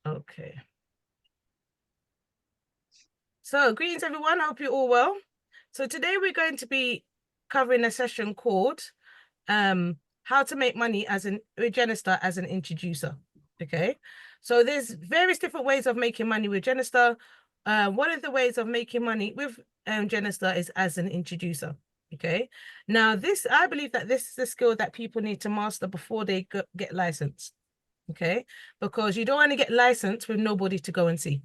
Okay. So, greetings everyone. I hope you're all well. So today we're going to be covering a session called how to make money as with Genistar as an introducer. Okay. So there's various different ways of making money with Genistar. One of the ways of making money with Genistar is as an introducer. Okay. Now I believe that this is a skill that people need to master before they get licensed. Okay. Because you don't want to get licensed with nobody to go and see.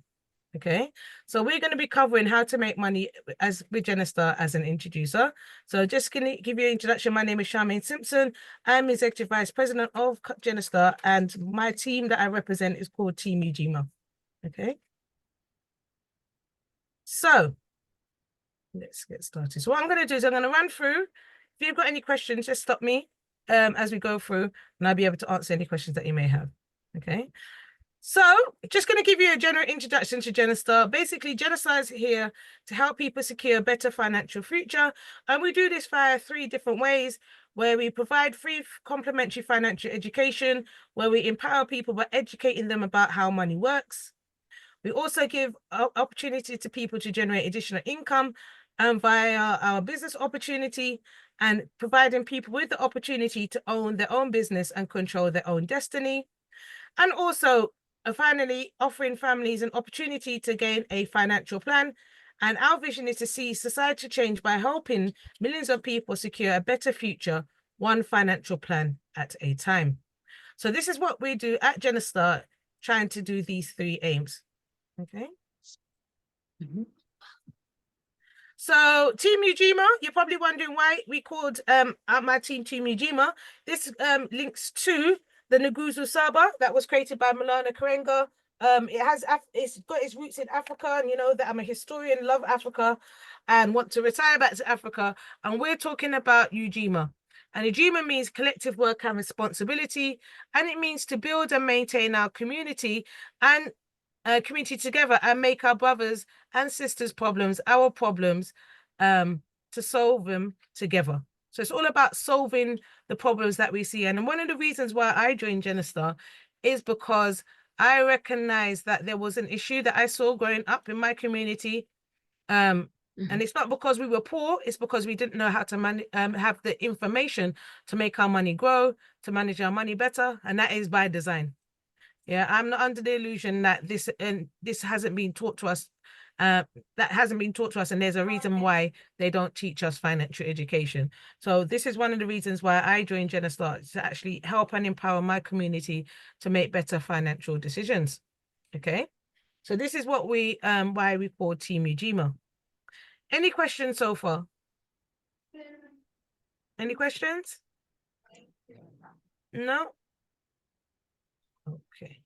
Okay, so we're going to be covering how to make money as with Genistar as an introducer. So just going to give you an introduction. My name is Charmaine Simpson. I'm Executive Vice President of Genistar, and my team that I represent is called Team Ujima. Okay, so let's get started. So what I'm going to do is I'm going to run through. If you've got any questions, just stop me as we go through, and I'll be able to answer any questions that you may have. Okay. So, just going to give you a general introduction to Genistar. Basically, Genistar is here to help people secure a better financial future. And we do this via 3 different ways, where we provide free complimentary financial education, where we empower people by educating them about how money works. We also give opportunity to people to generate additional income via our business opportunity and providing people with the opportunity to own their own business and control their own destiny. And also, finally, offering families an opportunity to gain a financial plan. And our vision is to see society change by helping millions of people secure a better future, one financial plan at a time. So this is what we do at Genistar, trying to do these 3 aims. Okay. So Team Ujima, you're probably wondering why we called my team Team Ujima. This links to the Nguzo Saba that was created by Malana Karenga. It's got its roots in Africa, and you know that I'm a historian, love Africa, and want to retire back to Africa. And we're talking about Ujima. And Ujima means collective work and responsibility, and it means to build and maintain our community and community together and make our brothers and sisters' problems our problems, to solve them together. So it's all about solving the problems that we see. And one of the reasons why I joined Genistar is because I recognized that there was an issue that I saw growing up in my community. And it's not because we were poor, it's because we didn't know how to have the information to make our money grow, to manage our money better, and that is by design. Yeah, I'm not under the illusion that this hasn't been taught to us. That hasn't been taught to us, and there's a reason why they don't teach us financial education. So this is one of the reasons why I joined Genistar, to actually help and empower my community to make better financial decisions. Okay, so this is what why we call Team Ujima. Any questions so far? Any questions? No? Okay,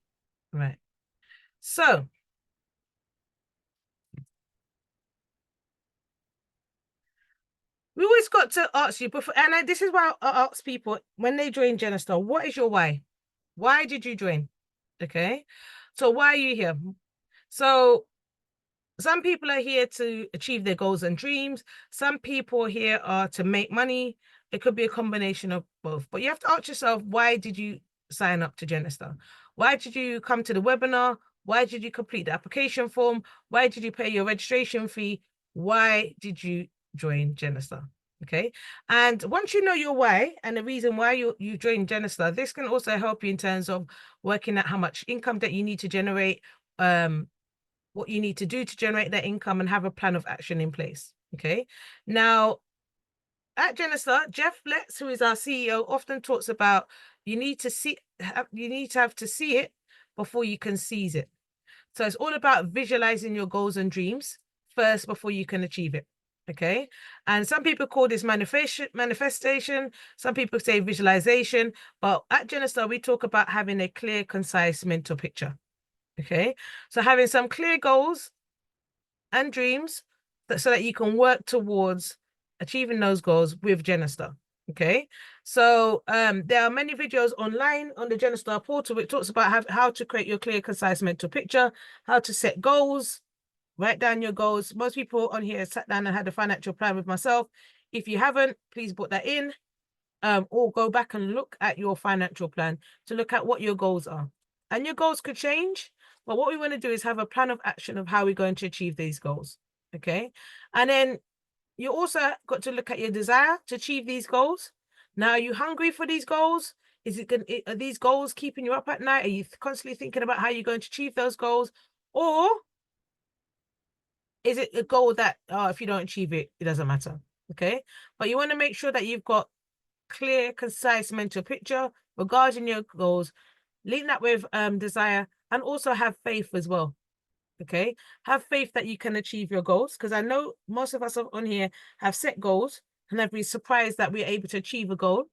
right. So we always got to ask you before, and this is why I ask people when they join Genistar, what is your why? Why did you join? Okay, so why are you here? So some people are here to achieve their goals and dreams. Some people here are to make money. It could be a combination of both. But you have to ask yourself, why did you sign up to Genistar? Why did you come to the webinar? Why did you complete the application form? Why did you pay your registration fee? Why did you join Genistar? Okay. And once you know your why and the reason why you joined Genistar, this can also help you in terms of working out how much income that you need to generate, what you need to do to generate that income, and have a plan of action in place. Okay. Now, at Genistar, Jeff Letts, who is our CEO, often talks about you need to have to see it before you can seize it. So it's all about visualizing your goals and dreams first before you can achieve it. Okay. And some people call this manifestation. Some people say visualization. But at Genistar, we talk about having a clear, concise mental picture. Okay. So having some clear goals and dreams so that you can work towards achieving those goals with Genistar. Okay, so there are many videos online on the Genistar portal which talks about how to create your clear, concise mental picture, how to set goals, write down your goals. Most people on here sat down and had a financial plan with myself. If you haven't, please put that in, or go back and look at your financial plan to look at what your goals are. and your goals could change. But what we want to do is have a plan of action of how we're going to achieve these goals. Okay. And then you also got to look at your desire to achieve these goals. Now, are you hungry for these goals? Is it going? Are these goals keeping you up at night? Are you constantly thinking about how you're going to achieve those goals, or is it a goal that if you don't achieve it, it doesn't matter? Okay, but you want to make sure that you've got clear, concise mental picture regarding your goals. Link that with desire, and also have faith as well. Okay, have faith that you can achieve your goals, because I know most of us on here have set goals and have been surprised that we're able to achieve a goal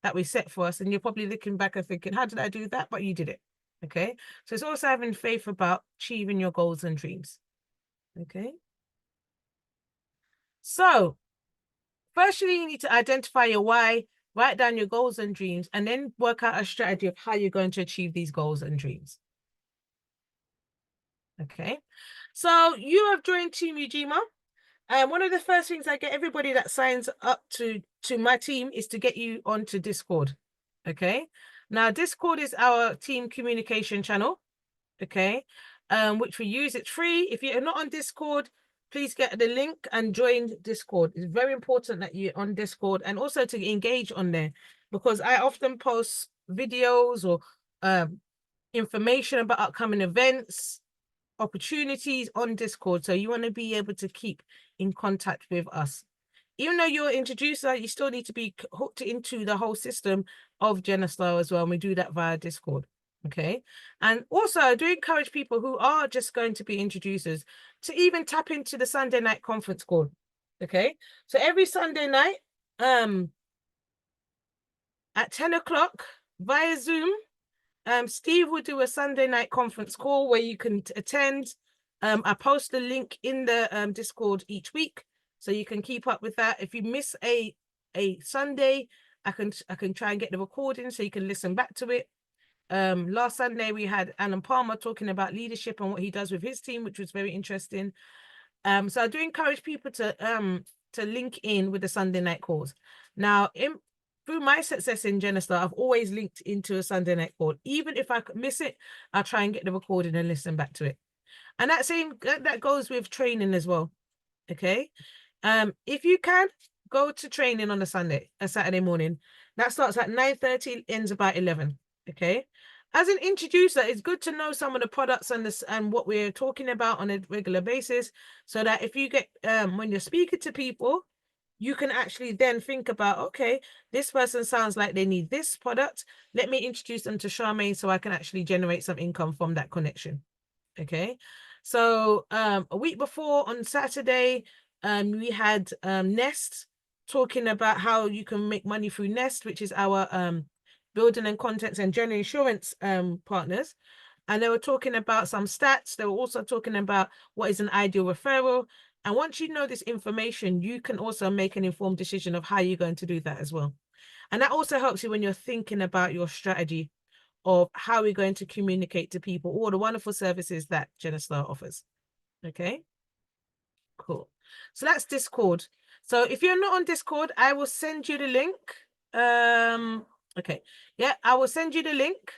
that we set for us, and you're probably looking back and thinking, how did I do that? But you did it. Okay, so it's also having faith about achieving your goals and dreams. Okay, so firstly, you need to identify your why, write down your goals and dreams, and then work out a strategy of how you're going to achieve these goals and dreams. Okay, so you have joined Team Ujima, and one of the first things I get everybody that signs up to my team is to get you onto Discord. Okay, now Discord is our team communication channel. Okay, which we use. It's free. If you're not on Discord, please get the link and join Discord. It's very important that you're on Discord, and also to engage on there, because I often post videos or information about upcoming events, opportunities on Discord. So you want to be able to keep in contact with us. Even though you're an introducer, you still need to be hooked into the whole system of Genistar as well. And we do that via Discord. Okay. And also, I do encourage people who are just going to be introducers to even tap into the Sunday night conference call. Okay. So every Sunday night, at 10 o'clock via Zoom, Steve will do a Sunday night conference call where you can attend. I post the link in the Discord each week, so you can keep up with that. If you miss a Sunday, I can try and get the recording so you can listen back to it. Last Sunday we had Alan Palmer talking about leadership and what he does with his team, which was very interesting. So I do encourage people to link in with the Sunday night calls. Now, through my success in Genistar, I've always linked into a Sunday night call. Even if I miss it, I'll try and get the recording and listen back to it. And that goes with training as well. Okay. If you can, go to training on a Saturday morning. That starts at 9:30, ends about 11. Okay. As an introducer, it's good to know some of the products and what we're talking about on a regular basis, so that if you get when you're speaking to people, you can actually then think about, okay, this person sounds like they need this product. Let me introduce them to Charmaine so I can actually generate some income from that connection. Okay. So a week before on Saturday, we had Nest talking about how you can make money through Nest, which is our building and contents and general insurance partners. And they were talking about some stats. They were also talking about what is an ideal referral. And once you know this information, you can also make an informed decision of how you're going to do that as well. And that also helps you when you're thinking about your strategy of how we're going to communicate to people all the wonderful services that Genistar offers. Okay, cool. So that's Discord. So if you're not on Discord, I will send you the link. Okay, yeah, I will send you the link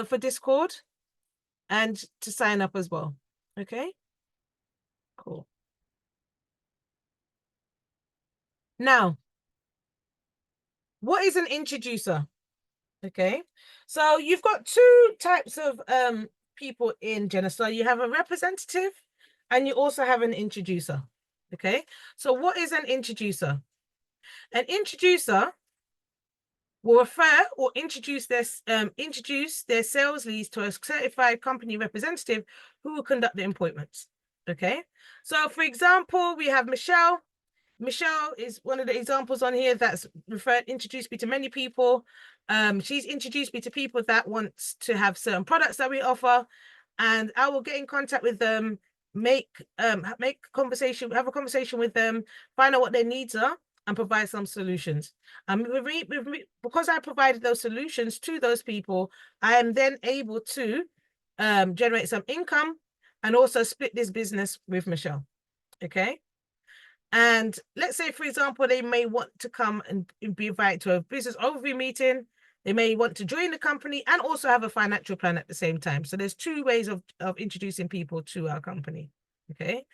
for Discord and to sign up as well. Okay, cool. Now, what is an introducer? Okay, so you've got two types of people in Genistar. You have a representative and you also have an introducer. Okay, so what is an introducer? An introducer will refer or introduce their sales leads to a certified company representative who will conduct the appointments. Okay, so for example, we have Michelle. Michelle is one of the examples on here that's introduced me to many people. She's introduced me to people that want to have certain products that we offer, and I will get in contact with them, have a conversation with them, find out what their needs are, and provide some solutions. Because I provided those solutions to those people, I am then able to generate some income and also split this business with Michelle. Okay. And let's say, for example, they may want to come and be invited to a business overview meeting. They may want to join the company and also have a financial plan at the same time. So there's two ways of introducing people to our company. Okay.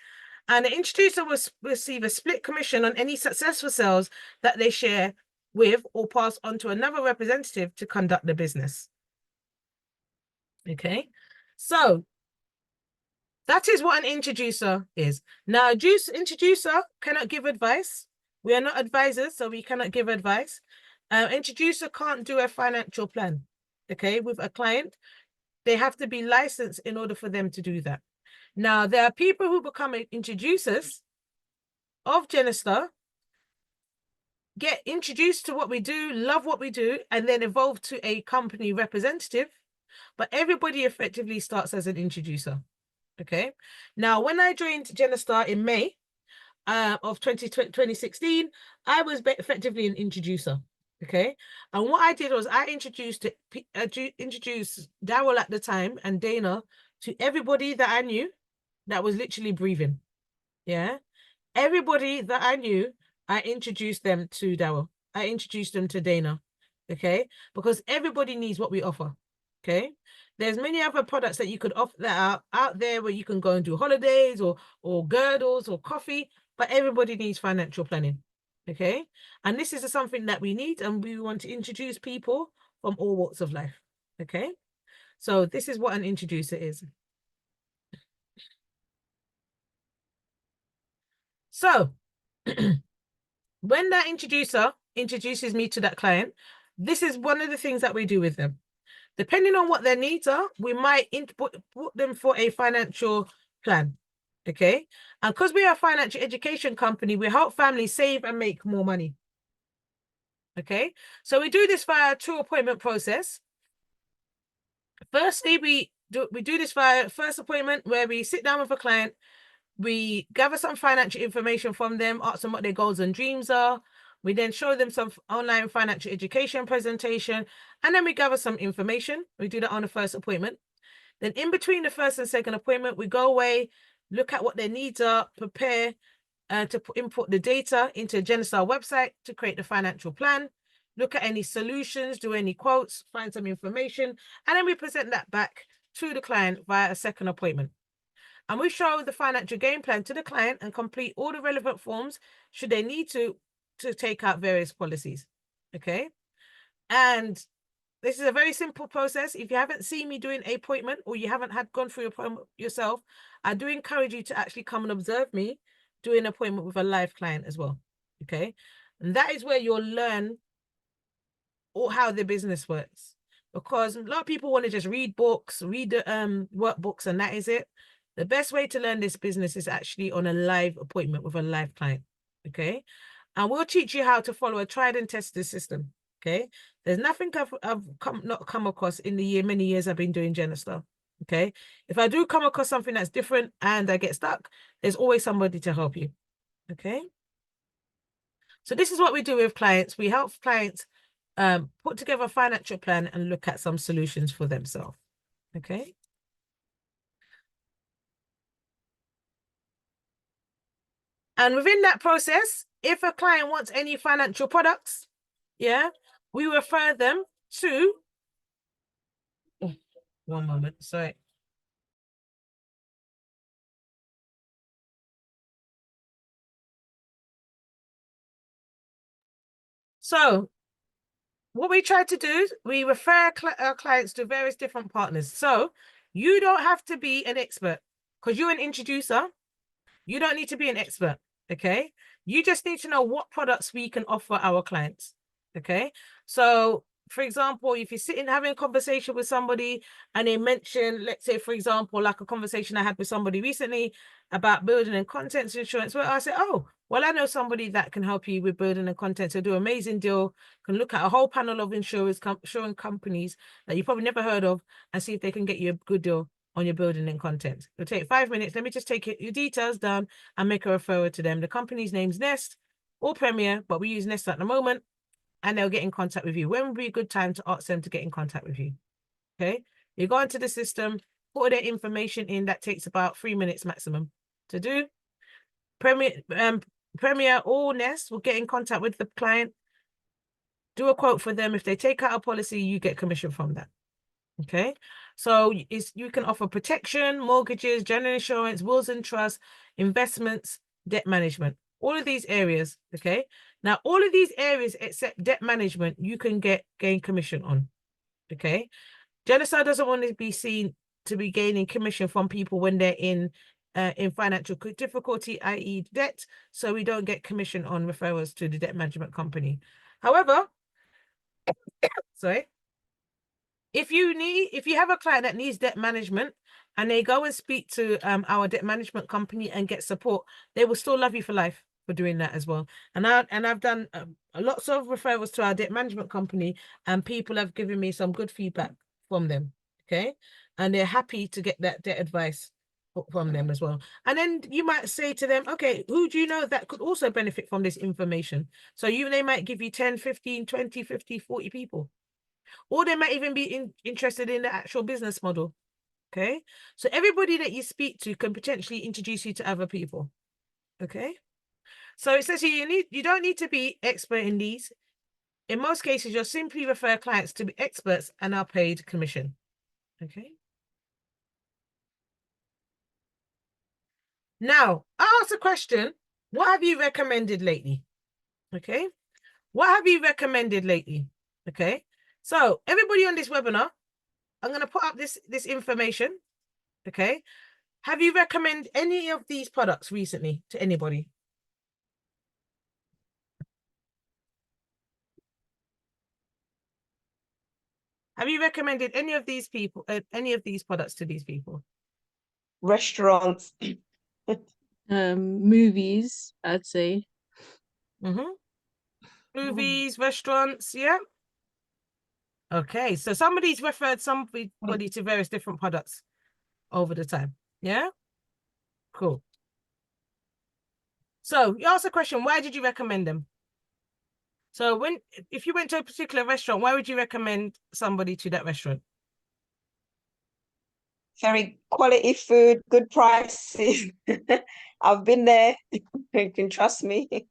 And the introducer will receive a split commission on any successful sales that they share with or pass on to another representative to conduct the business. Okay. So that is what an introducer is. Now, introducer cannot give advice. We are not advisors, so we cannot give advice. Introducer can't do a financial plan, okay, with a client. They have to be licensed in order for them to do that. Now, there are people who become introducers of Genistar, get introduced to what we do, love what we do, and then evolve to a company representative. But everybody effectively starts as an introducer. Okay. Now, when I joined Genistar in May of 2016, I was effectively an introducer. Okay. And what I did was I introduced Daryl at the time and Dana to everybody that I knew that was literally breathing. Yeah. Everybody that I knew, I introduced them to Daryl. I introduced them to Dana. Okay. Because everybody needs what we offer. Okay. There's many other products that you could offer that are out there where you can go and do holidays or girdles or coffee, but everybody needs financial planning. Okay. And this is something that we need, and we want to introduce people from all walks of life. Okay. So this is what an introducer is. So when that introducer introduces me to that client, this is one of the things that we do with them. Depending on what their needs are, we might put them for a financial plan. Okay. And because we are a financial education company, we help families save and make more money. Okay. So we do this via a 2-appointment process. Firstly, we do this via first appointment where we sit down with a client, we gather some financial information from them, ask them what their goals and dreams are. We then show them some online financial education presentation, and then we gather some information. We do that on the first appointment. Then in between the first and second appointment, we go away, look at what their needs are, prepare to input the data into a Genistar website to create the financial plan, look at any solutions, do any quotes, find some information, and then we present that back to the client via a second appointment. And we show the financial game plan to the client and complete all the relevant forms should they need to take out various policies. Okay. And this is a very simple process. If you haven't seen me doing an appointment or you haven't gone through your appointment yourself, I do encourage you to actually come and observe me doing an appointment with a live client as well. Okay. And that is where you'll learn how the business works. Because a lot of people want to just read books, read the workbooks, and that is it. The best way to learn this business is actually on a live appointment with a live client. Okay. And we'll teach you how to follow a tried and tested system. Okay. There's nothing I've not come across in the many years I've been doing Genistar. Okay. If I do come across something that's different and I get stuck, there's always somebody to help you. Okay. So this is what we do with clients. We help clients put together a financial plan and look at some solutions for themselves. Okay. And within that process, if a client wants any financial products, yeah, we refer them to, oh, one moment, sorry. So what we try to do is we refer our clients to various different partners. So you don't have to be an expert because you're an introducer. You don't need to be an expert, okay? You just need to know what products we can offer our clients, okay? So, for example, if you're sitting having a conversation with somebody and they mention, let's say, for example, like a conversation I had with somebody recently about building and contents insurance, where I said, oh, well, I know somebody that can help you with building and content. So do an amazing deal, can look at a whole panel of insurance companies that you probably never heard of and see if they can get you a good deal on your building and content. It'll take 5 minutes. Let me just take your details down and make a referral to them. The company's name's Nest or Premier, but we use Nest at the moment, and they'll get in contact with you. When would be a good time to ask them to get in contact with you? Okay. You go into the system, put their information in. That takes about 3 minutes maximum to do. Premier or Nest will get in contact with the client, do a quote for them. If they take out a policy, you get commission from that. Okay. So you can offer protection, mortgages, general insurance, wills and trusts, investments, debt management, all of these areas. Okay. Now, all of these areas except debt management, you can gain commission on. Okay. Genistar doesn't want to be seen to be gaining commission from people when they're in financial difficulty, i.e. debt. So we don't get commission on referrals to the debt management company. However, sorry, if you have a client that needs debt management and they go and speak to our debt management company and get support, they will still love you for life for doing that as well. And I've done lots of referrals to our debt management company, and people have given me some good feedback from them. Okay, and they're happy to get that debt advice from them as well. And then you might say to them, okay, who do you know that could also benefit from this information? So they might give you 10, 15, 20, 50, 40 people. Or they might even be interested in the actual business model. Okay. So everybody that you speak to can potentially introduce you to other people. Okay. So it says here you don't need to be expert in these. In most cases, you'll simply refer clients to be experts and are paid commission. Okay. Now, I asked a question. What have you recommended lately? Okay. What have you recommended lately? Okay. So everybody on this webinar, I'm going to put up this information. Okay. Have you recommended any of these products recently to anybody? Have you recommended any of these people, any of these products to these people? Restaurants. Movies, I'd say. Movies, restaurants, yeah. Okay, so somebody's referred somebody to various different products over the time. Yeah. Cool. So you asked a question, why did you recommend them? So if you went to a particular restaurant, why would you recommend somebody to that restaurant? Very quality food, good prices. I've been there. You can trust me.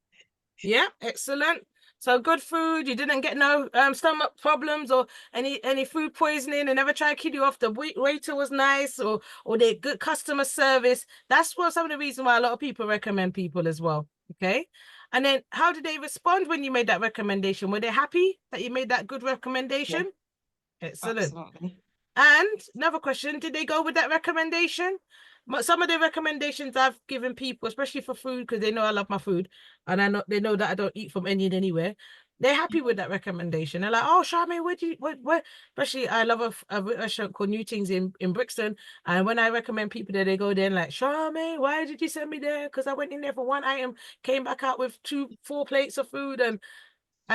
Yeah, excellent. So good food. You didn't get no stomach problems or any food poisoning. They never tried to kill you off. The waiter was nice, or they good customer service. That's what some of the reasons why a lot of people recommend people as well. Okay. And then how did they respond when you made that recommendation? Were they happy that you made that good recommendation? Yeah, excellent. Absolutely. And another question, did they go with that recommendation? Some of the recommendations I've given people, especially for food, because they know I love my food, and they know that I don't eat from any and anywhere. They're happy with that recommendation. They're like, oh, Charmaine, where? Especially, I love a restaurant called New Things in Brixton. And when I recommend people there, they go there and like, Charmaine, why did you send me there? Because I went in there for one item, came back out with 4 plates of food and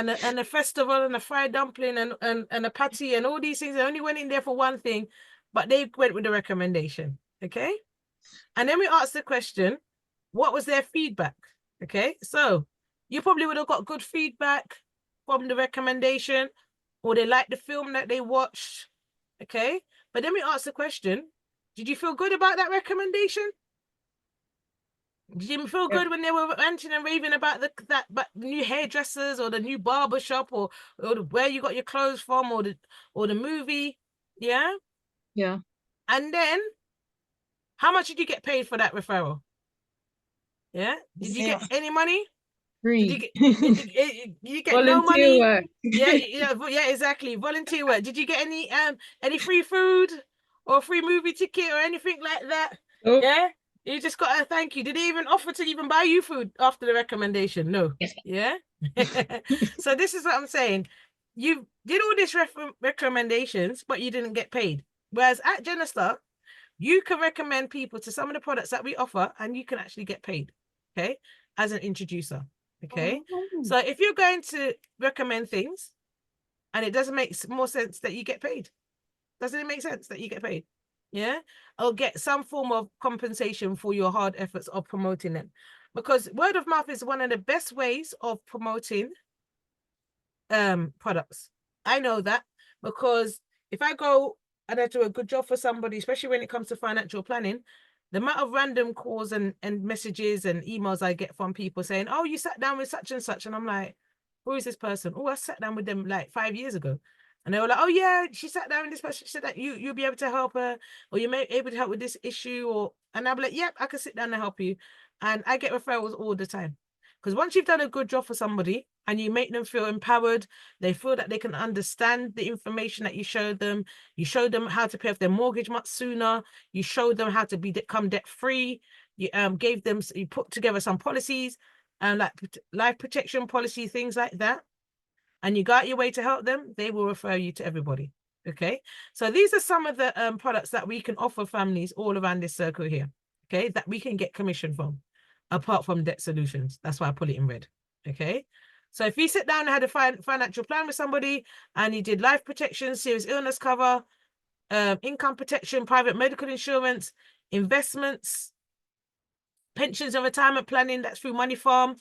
a festival and a fried dumpling and a patty and all these things. They only went in there for one thing, but they went with the recommendation. Okay. And then we asked the question, what was their feedback? Okay. So you probably would have got good feedback from the recommendation, or they liked the film that they watched. Okay. But then we asked the question, did you feel good about that recommendation? Did you feel good when they were ranting and raving about the new hairdressers or the new barber shop or where you got your clothes from or the movie? Yeah. Yeah. And then how much did you get paid for that referral? Yeah. Did you get any money? Free. Did you get no Volunteer money? work. Yeah, exactly. Volunteer work. Did you get any free food or free movie ticket or anything like that? Nope. Yeah. You just got a thank you. Did they even offer to even buy you food after the recommendation? No. Yeah. So this is what I'm saying. You did all these recommendations, but you didn't get paid. Whereas at Genistar, you can recommend people to some of the products that we offer, and you can actually get paid. Okay, as an introducer. Okay. So if you're going to recommend things, and it doesn't make more sense that you get paid, doesn't it make sense that you get paid? Yeah, or get some form of compensation for your hard efforts of promoting them, because word of mouth is one of the best ways of promoting products. I know that, because if I go and I do a good job for somebody, especially when it comes to financial planning, the amount of random calls and messages and emails I get from people saying, oh, you sat down with such and such, and I'm like, Who is this person? Oh, I sat down with them like 5 years ago. And they were like, oh yeah, she sat down with this person. She said that you'll be able to help her, or you may be able to help with this issue, and I'll be like, yep, I can sit down and help you. And I get referrals all the time. Because once you've done a good job for somebody and you make them feel empowered, they feel that they can understand the information that you showed them. You showed them how to pay off their mortgage much sooner. You showed them how to become debt free. You gave them, you put together some policies, like life protection policy, things like that, and you got your way to help them, they will refer you to everybody. Okay, so these are some of the products that we can offer families all around this circle here. Okay, that we can get commission from, apart from debt solutions. That's why I put it in red. Okay, so if you sit down and had a financial plan with somebody, and you did life protection, serious illness cover, income protection, private medical insurance, investments, pensions and retirement planning, that's through Money Farm,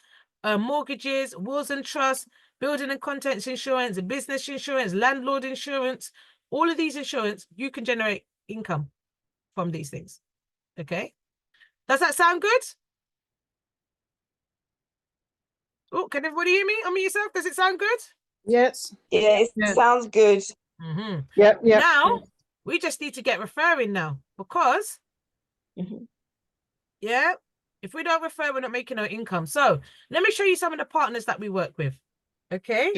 mortgages, wills and trusts, building and contents insurance, business insurance, landlord insurance, all of these insurance, you can generate income from these things. Okay. Does that sound good? Oh, can everybody hear me? Unmute yourself. Does it sound good? Yes. Yeah, it Yeah. sounds good. Yep. Now, we just need to get referring now, because, yeah, if we don't refer, we're not making no income. So let me show you some of the partners that we work with. Okay.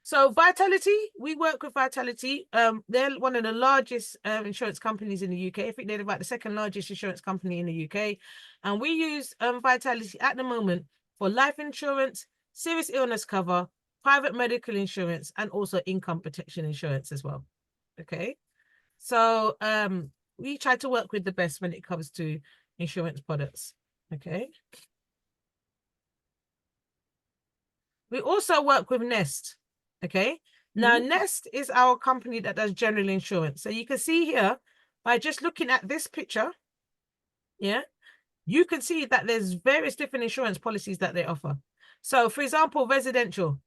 So Vitality, we work with Vitality. They're one of the largest insurance companies in the UK. I think they're about the second largest insurance company in the UK. And we use Vitality at the moment for life insurance, serious illness cover, private medical insurance, and also income protection insurance as well. Okay. So we try to work with the best when it comes to insurance products. Okay. We also work with Nest. Okay. Now, Nest is our company that does general insurance. So you can see here, by just looking at this picture, yeah, you can see that there's various different insurance policies that they offer. So, for example, residential.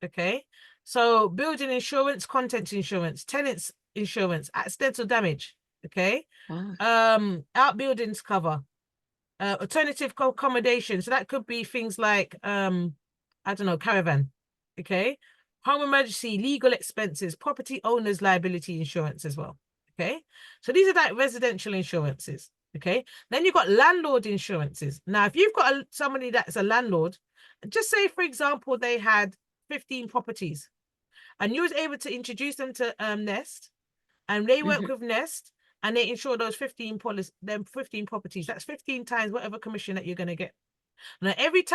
Okay. So building insurance, contents insurance, tenants insurance, accidental damage. Okay. Outbuildings cover, alternative accommodation. So that could be things like I don't know, caravan. Okay. Home emergency, legal expenses, property owners liability insurance as well. Okay. So these are like residential insurances. Okay. Then you've got landlord insurances. Now, if you've got somebody that's a landlord, just say, for example, they had 15 properties, and you was able to introduce them to Nest, and they work with Nest, and they insure those 15 properties. That's 15 times whatever commission that you're going to get. Now, every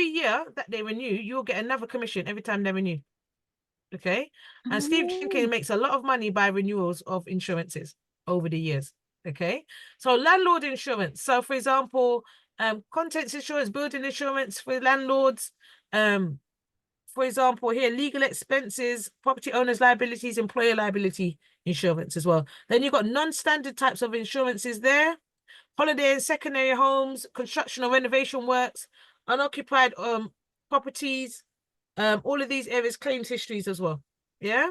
year that they renew, you'll get another commission every time they renew. Okay. And Steve Jenkins makes a lot of money by renewals of insurances over the years. Okay. So landlord insurance. So for example, contents insurance, building insurance for landlords, for example, here, legal expenses, property owners' liabilities, employer liability insurance as well. Then you've got non-standard types of insurances there. Holiday and secondary homes, construction or renovation works, unoccupied properties, all of these areas, claims histories as well. Yeah.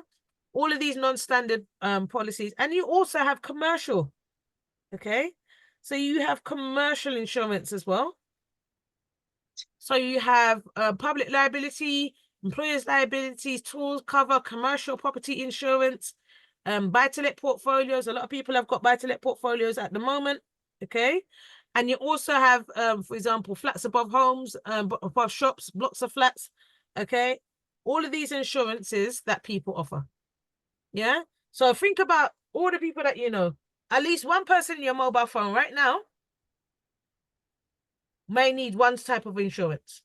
All of these non-standard policies. And you also have commercial. Okay. So you have commercial insurance as well. So you have public liability, employers' liabilities, tools cover, commercial property insurance, buy-to-let portfolios. A lot of people have got buy-to-let portfolios at the moment. Okay. And you also have, for example, flats above homes, above shops, blocks of flats. Okay. All of these insurances that people offer. Yeah. So think about all the people that you know. At least one person in your mobile phone right now may need one type of insurance.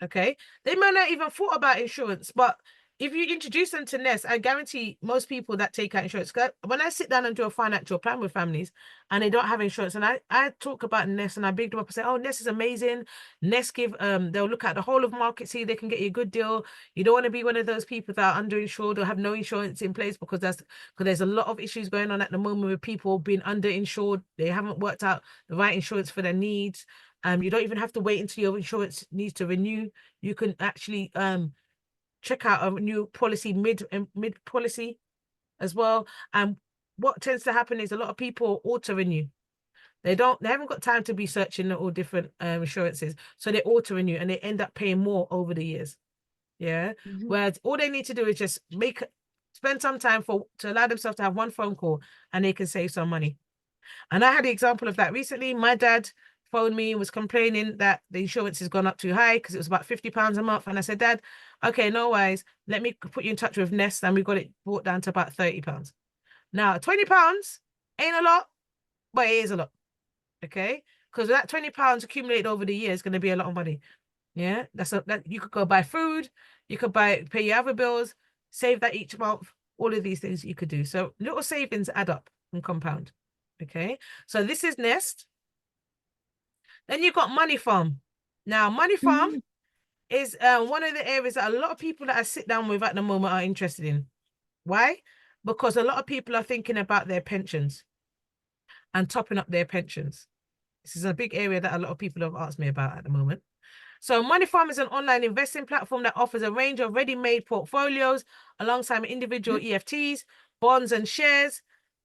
Okay. They may not even thought about insurance, but if you introduce them to Nest, I guarantee most people that take out insurance, when I sit down and do a financial plan with families and they don't have insurance, and I talk about Nest and I big them up and say, oh, Nest is amazing. Nest they'll look at the whole of market, see they can get you a good deal. You don't want to be one of those people that are underinsured or have no insurance in place, because there's a lot of issues going on at the moment with people being underinsured. They haven't worked out the right insurance for their needs. You don't even have to wait until your insurance needs to renew. You can actually check out a new policy mid policy as well. And what tends to happen is a lot of people auto renew. They haven't got time to be searching all different insurances, so they auto renew and they end up paying more over the years. Yeah. Mhm. Whereas all they need to do is just spend some time to allow themselves to have one phone call and they can save some money. And I had the example of that recently. My dad phoned me and was complaining that the insurance has gone up too high because it was about £50 a month. And I said, Dad, okay, no worries. Let me put you in touch with Nest, and we got it brought down to about £30. Now, £20 ain't a lot, but it is a lot. Okay. Because that £20 accumulated over the year is going to be a lot of money. Yeah. That you could go buy food, you could pay your other bills, save that each month, all of these things you could do. So little savings add up and compound. Okay. So this is Nest. Then you've got Money Farm. Now, Money Farm Mhm. is one of the areas that a lot of people that I sit down with at the moment are interested in. Why? Because a lot of people are thinking about their pensions and topping up their pensions. This is a big area that a lot of people have asked me about at the moment. So Money Farm is an online investing platform that offers a range of ready-made portfolios alongside individual EFTs, bonds and shares.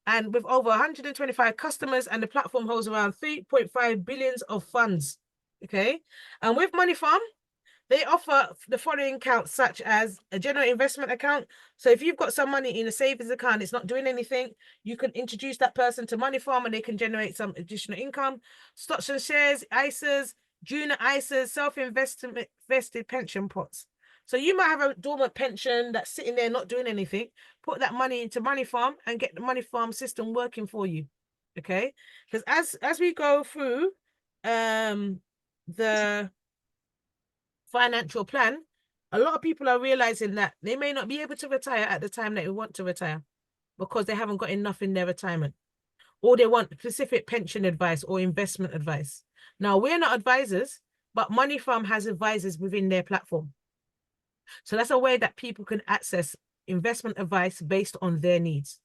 And with over 125 customers, and the platform holds around 3.5 billion of funds. Okay. And with Money Farm, they offer the following accounts, such as a general investment account. So if you've got some money in a savings account, it's not doing anything, you can introduce that person to Money Farm and they can generate some additional income. Stocks and shares, ISAs, junior ISAs, self-invested pension pots. So you might have a dormant pension that's sitting there not doing anything. Put that money into Money Farm and get the Money Farm system working for you. Okay? Because as we go through the financial plan, a lot of people are realizing that they may not be able to retire at the time that they want to retire because they haven't got enough in their retirement, or they want specific pension advice or investment advice. Now, we're not advisors, but Money Farm has advisors within their platform. So that's a way that people can access investment advice based on their needs,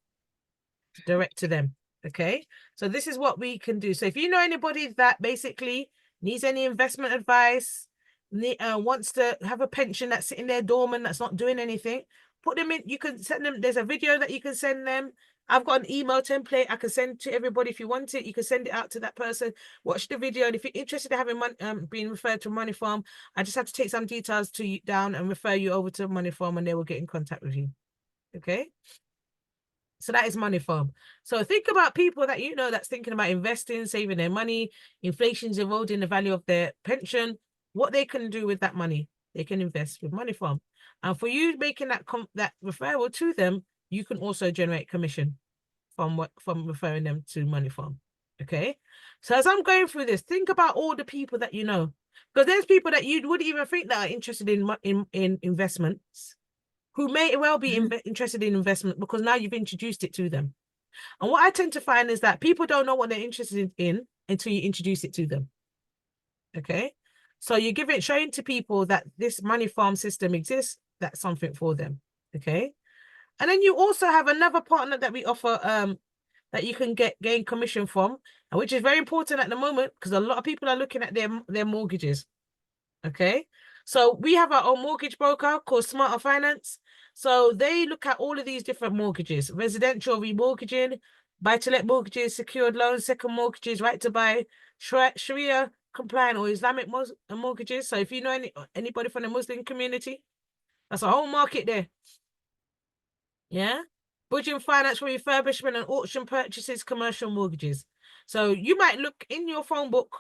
direct to them. Okay. So this is what we can do. So if you know anybody that basically needs any investment advice, wants to have a pension that's sitting there dormant, that's not doing anything, put them in. You can send them. There's a video that you can send them. I've got an email template I can send to everybody. If you want it, you can send it out to that person. Watch the video, and if you're interested in having being referred to Money Farm, I just have to take some details to you down and refer you over to Money Farm, and they will get in contact with you. Okay. So that is Money Farm. So think about people that you know that's thinking about investing, saving their money. Inflation's eroding the value of their pension. What they can do with that money, they can invest with Money Farm. And for you making that referral to them, you can also generate commission from referring them to Money Farm. Okay. So as I'm going through this, think about all the people that you know, because there's people that you wouldn't even think that are interested in investments, who may well be interested in investment because now you've introduced it to them. And what I tend to find is that people don't know what they're interested in until you introduce it to them. Okay. So you showing to people that this Money Farm system exists, that's something for them. Okay. And then you also have another partner that we offer that you can gain commission from, and which is very important at the moment because a lot of people are looking at their mortgages. Okay. So we have our own mortgage broker called Smarter Finance. So they look at all of these different mortgages: residential remortgaging, buy-to-let mortgages, secured loans, second mortgages, right to buy, Sharia compliant or Islamic mortgages. So if you know anybody from the Muslim community, that's a whole market there. Yeah. Bridging finance for refurbishment and auction purchases, commercial mortgages. So you might look in your phone book,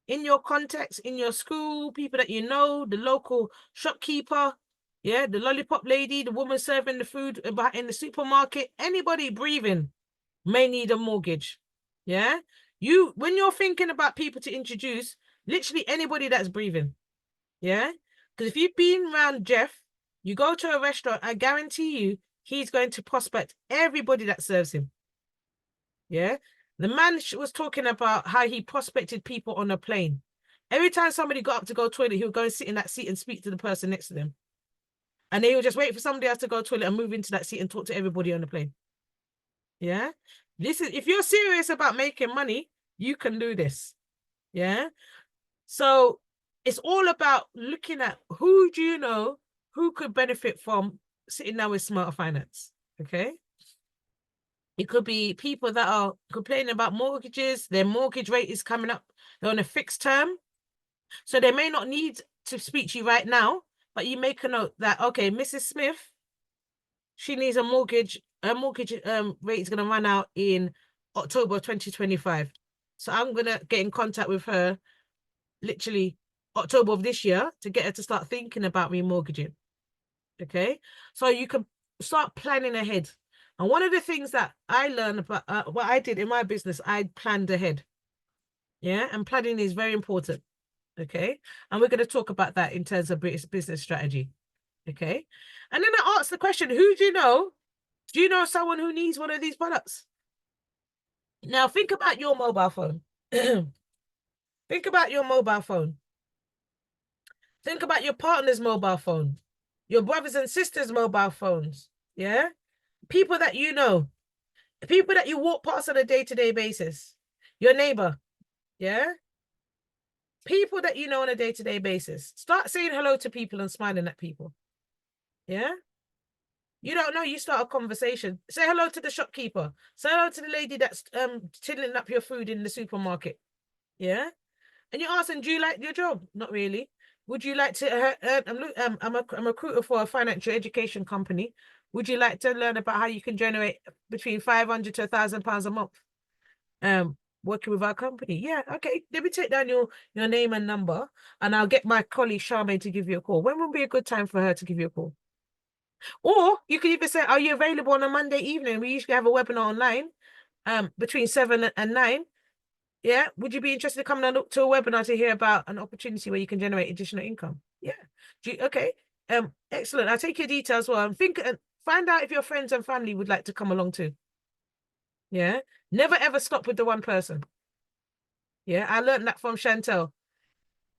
in your context, in your school, people that you know, the local shopkeeper, yeah, the lollipop lady, the woman serving the food in the supermarket, anybody breathing may need a mortgage. Yeah. When you're thinking about people to introduce, literally anybody that's breathing. Yeah. Because if you've been around Jeff, you go to a restaurant, I guarantee you, he's going to prospect everybody that serves him. Yeah. The man was talking about how he prospected people on a plane. Every time somebody got up to go to toilet, he would go and sit in that seat and speak to the person next to them. And they would just wait for somebody else to go to toilet and move into that seat and talk to everybody on the plane. Yeah. If you're serious about making money, you can do this. Yeah. So it's all about looking at who do you know who could benefit from sitting down with Smarter Finance. Okay. It could be people that are complaining about mortgages. Their mortgage rate is coming up. They're on a fixed term. So they may not need to speak to you right now, but you make a note that, okay, Mrs. Smith, she needs a mortgage. Her mortgage rate is going to run out in October 2025. So I'm going to get in contact with her literally October of this year to get her to start thinking about remortgaging. Okay. So you can start planning ahead. And one of the things that I learned about what I did in my business, I planned ahead. Yeah. And planning is very important. Okay. And we're going to talk about that in terms of business strategy. Okay. And then I asked the question, who do you know? Do you know someone who needs one of these products? Now think about your mobile phone. Think about your mobile phone. Think about your partner's mobile phone, your brothers and sisters' mobile phones. Yeah. People that you know, people that you walk past on a day-to-day basis, your neighbor. Yeah. People that you know on a day-to-day basis. Start saying hello to people and smiling at people. Yeah. You don't know, you start a conversation. Say hello to the shopkeeper. Say hello to the lady that's tilling up your food in the supermarket. Yeah. And you ask them, do you like your job? Not really. Would you like to I'm a recruiter for a financial education company. Would you like to learn about how you can generate between 500 to £1,000 a month? Working with our company. Yeah, okay. Let me take down your name and number, and I'll get my colleague Charmaine to give you a call. When would be a good time for her to give you a call? Or you could even say, are you available on a Monday evening? We usually have a webinar online between 7 and 9. Yeah. Would you be interested in coming to a webinar to hear about an opportunity where you can generate additional income? Yeah. Okay. Excellent. I'll take your details well and find out if your friends and family would like to come along too. Yeah. Never ever stop with the one person. Yeah. I learned that from Chantel.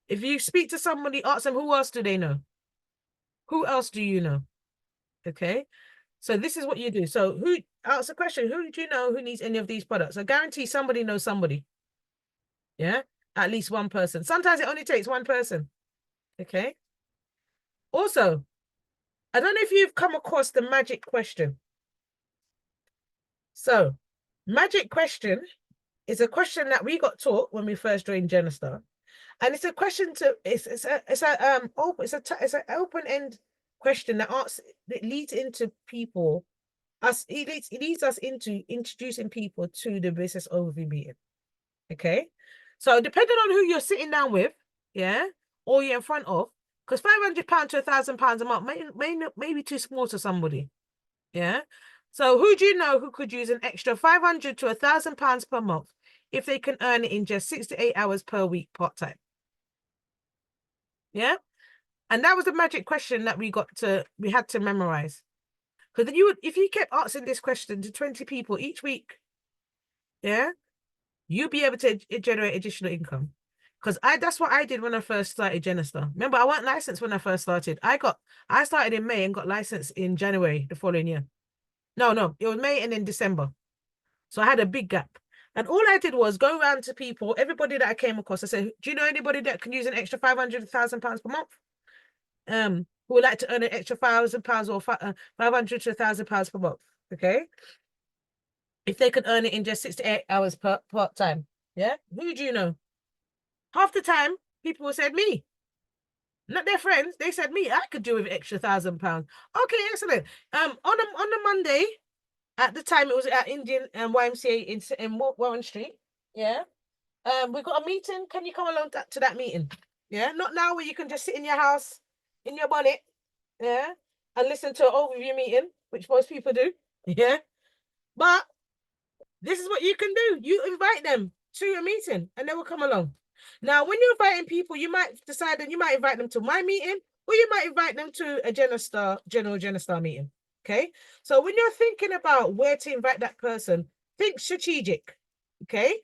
If you speak to somebody, ask them, who else do they know? Who else do you know? Okay. So this is what you do. So ask the question, who do you know who needs any of these products? I guarantee somebody knows somebody. Yeah. At least one person. Sometimes it only takes one person. Okay. Also, I don't know if you've come across the magic question. So, magic question is a question that we got taught when we first joined Genistar. And it's a question it's an open-end question that leads into people. It leads us into introducing people to the business overview meeting. Okay. So depending on who you're sitting down with, yeah, or you're in front of, because £500 to £1,000 a month may be too small to somebody. Yeah. So who do you know who could use an extra £500 to £1,000 per month if they can earn it in just 6 to 8 hours per week part-time? Yeah. And that was the magic question that we had to memorize. Because if you kept asking this question to 20 people each week, yeah, you'll be able to generate additional income. Because that's what I did when I first started Genistar. Remember, I wasn't licensed when I first started. I started in May and got licensed in January the following year. No, it was May and then December. So I had a big gap. And all I did was go around to people, everybody that I came across. I said, do you know anybody that can use an extra £500,000 per month? Who would like to earn an extra £1,000 or 500 to £1,000 per month? Okay. If they could earn it in just 6 to 8 hours part-time. Yeah. Who do you know? Half the time, people said me. Not their friends. They said me. I could do with extra £1,000. Okay, excellent. On a Monday, at the time it was at Indian YMCA in Warren Street. Yeah. We got a meeting. Can you come along to that meeting? Yeah. Not now where you can just sit in your house, in your bonnet, yeah, and listen to an overview meeting, which most people do. Yeah. But this is what you can do. You invite them to a meeting and they will come along. Now, when you're inviting people, you might decide that you might invite them to my meeting or you might invite them to a general Genistar meeting. Okay. So when you're thinking about where to invite that person, think strategic. Okay.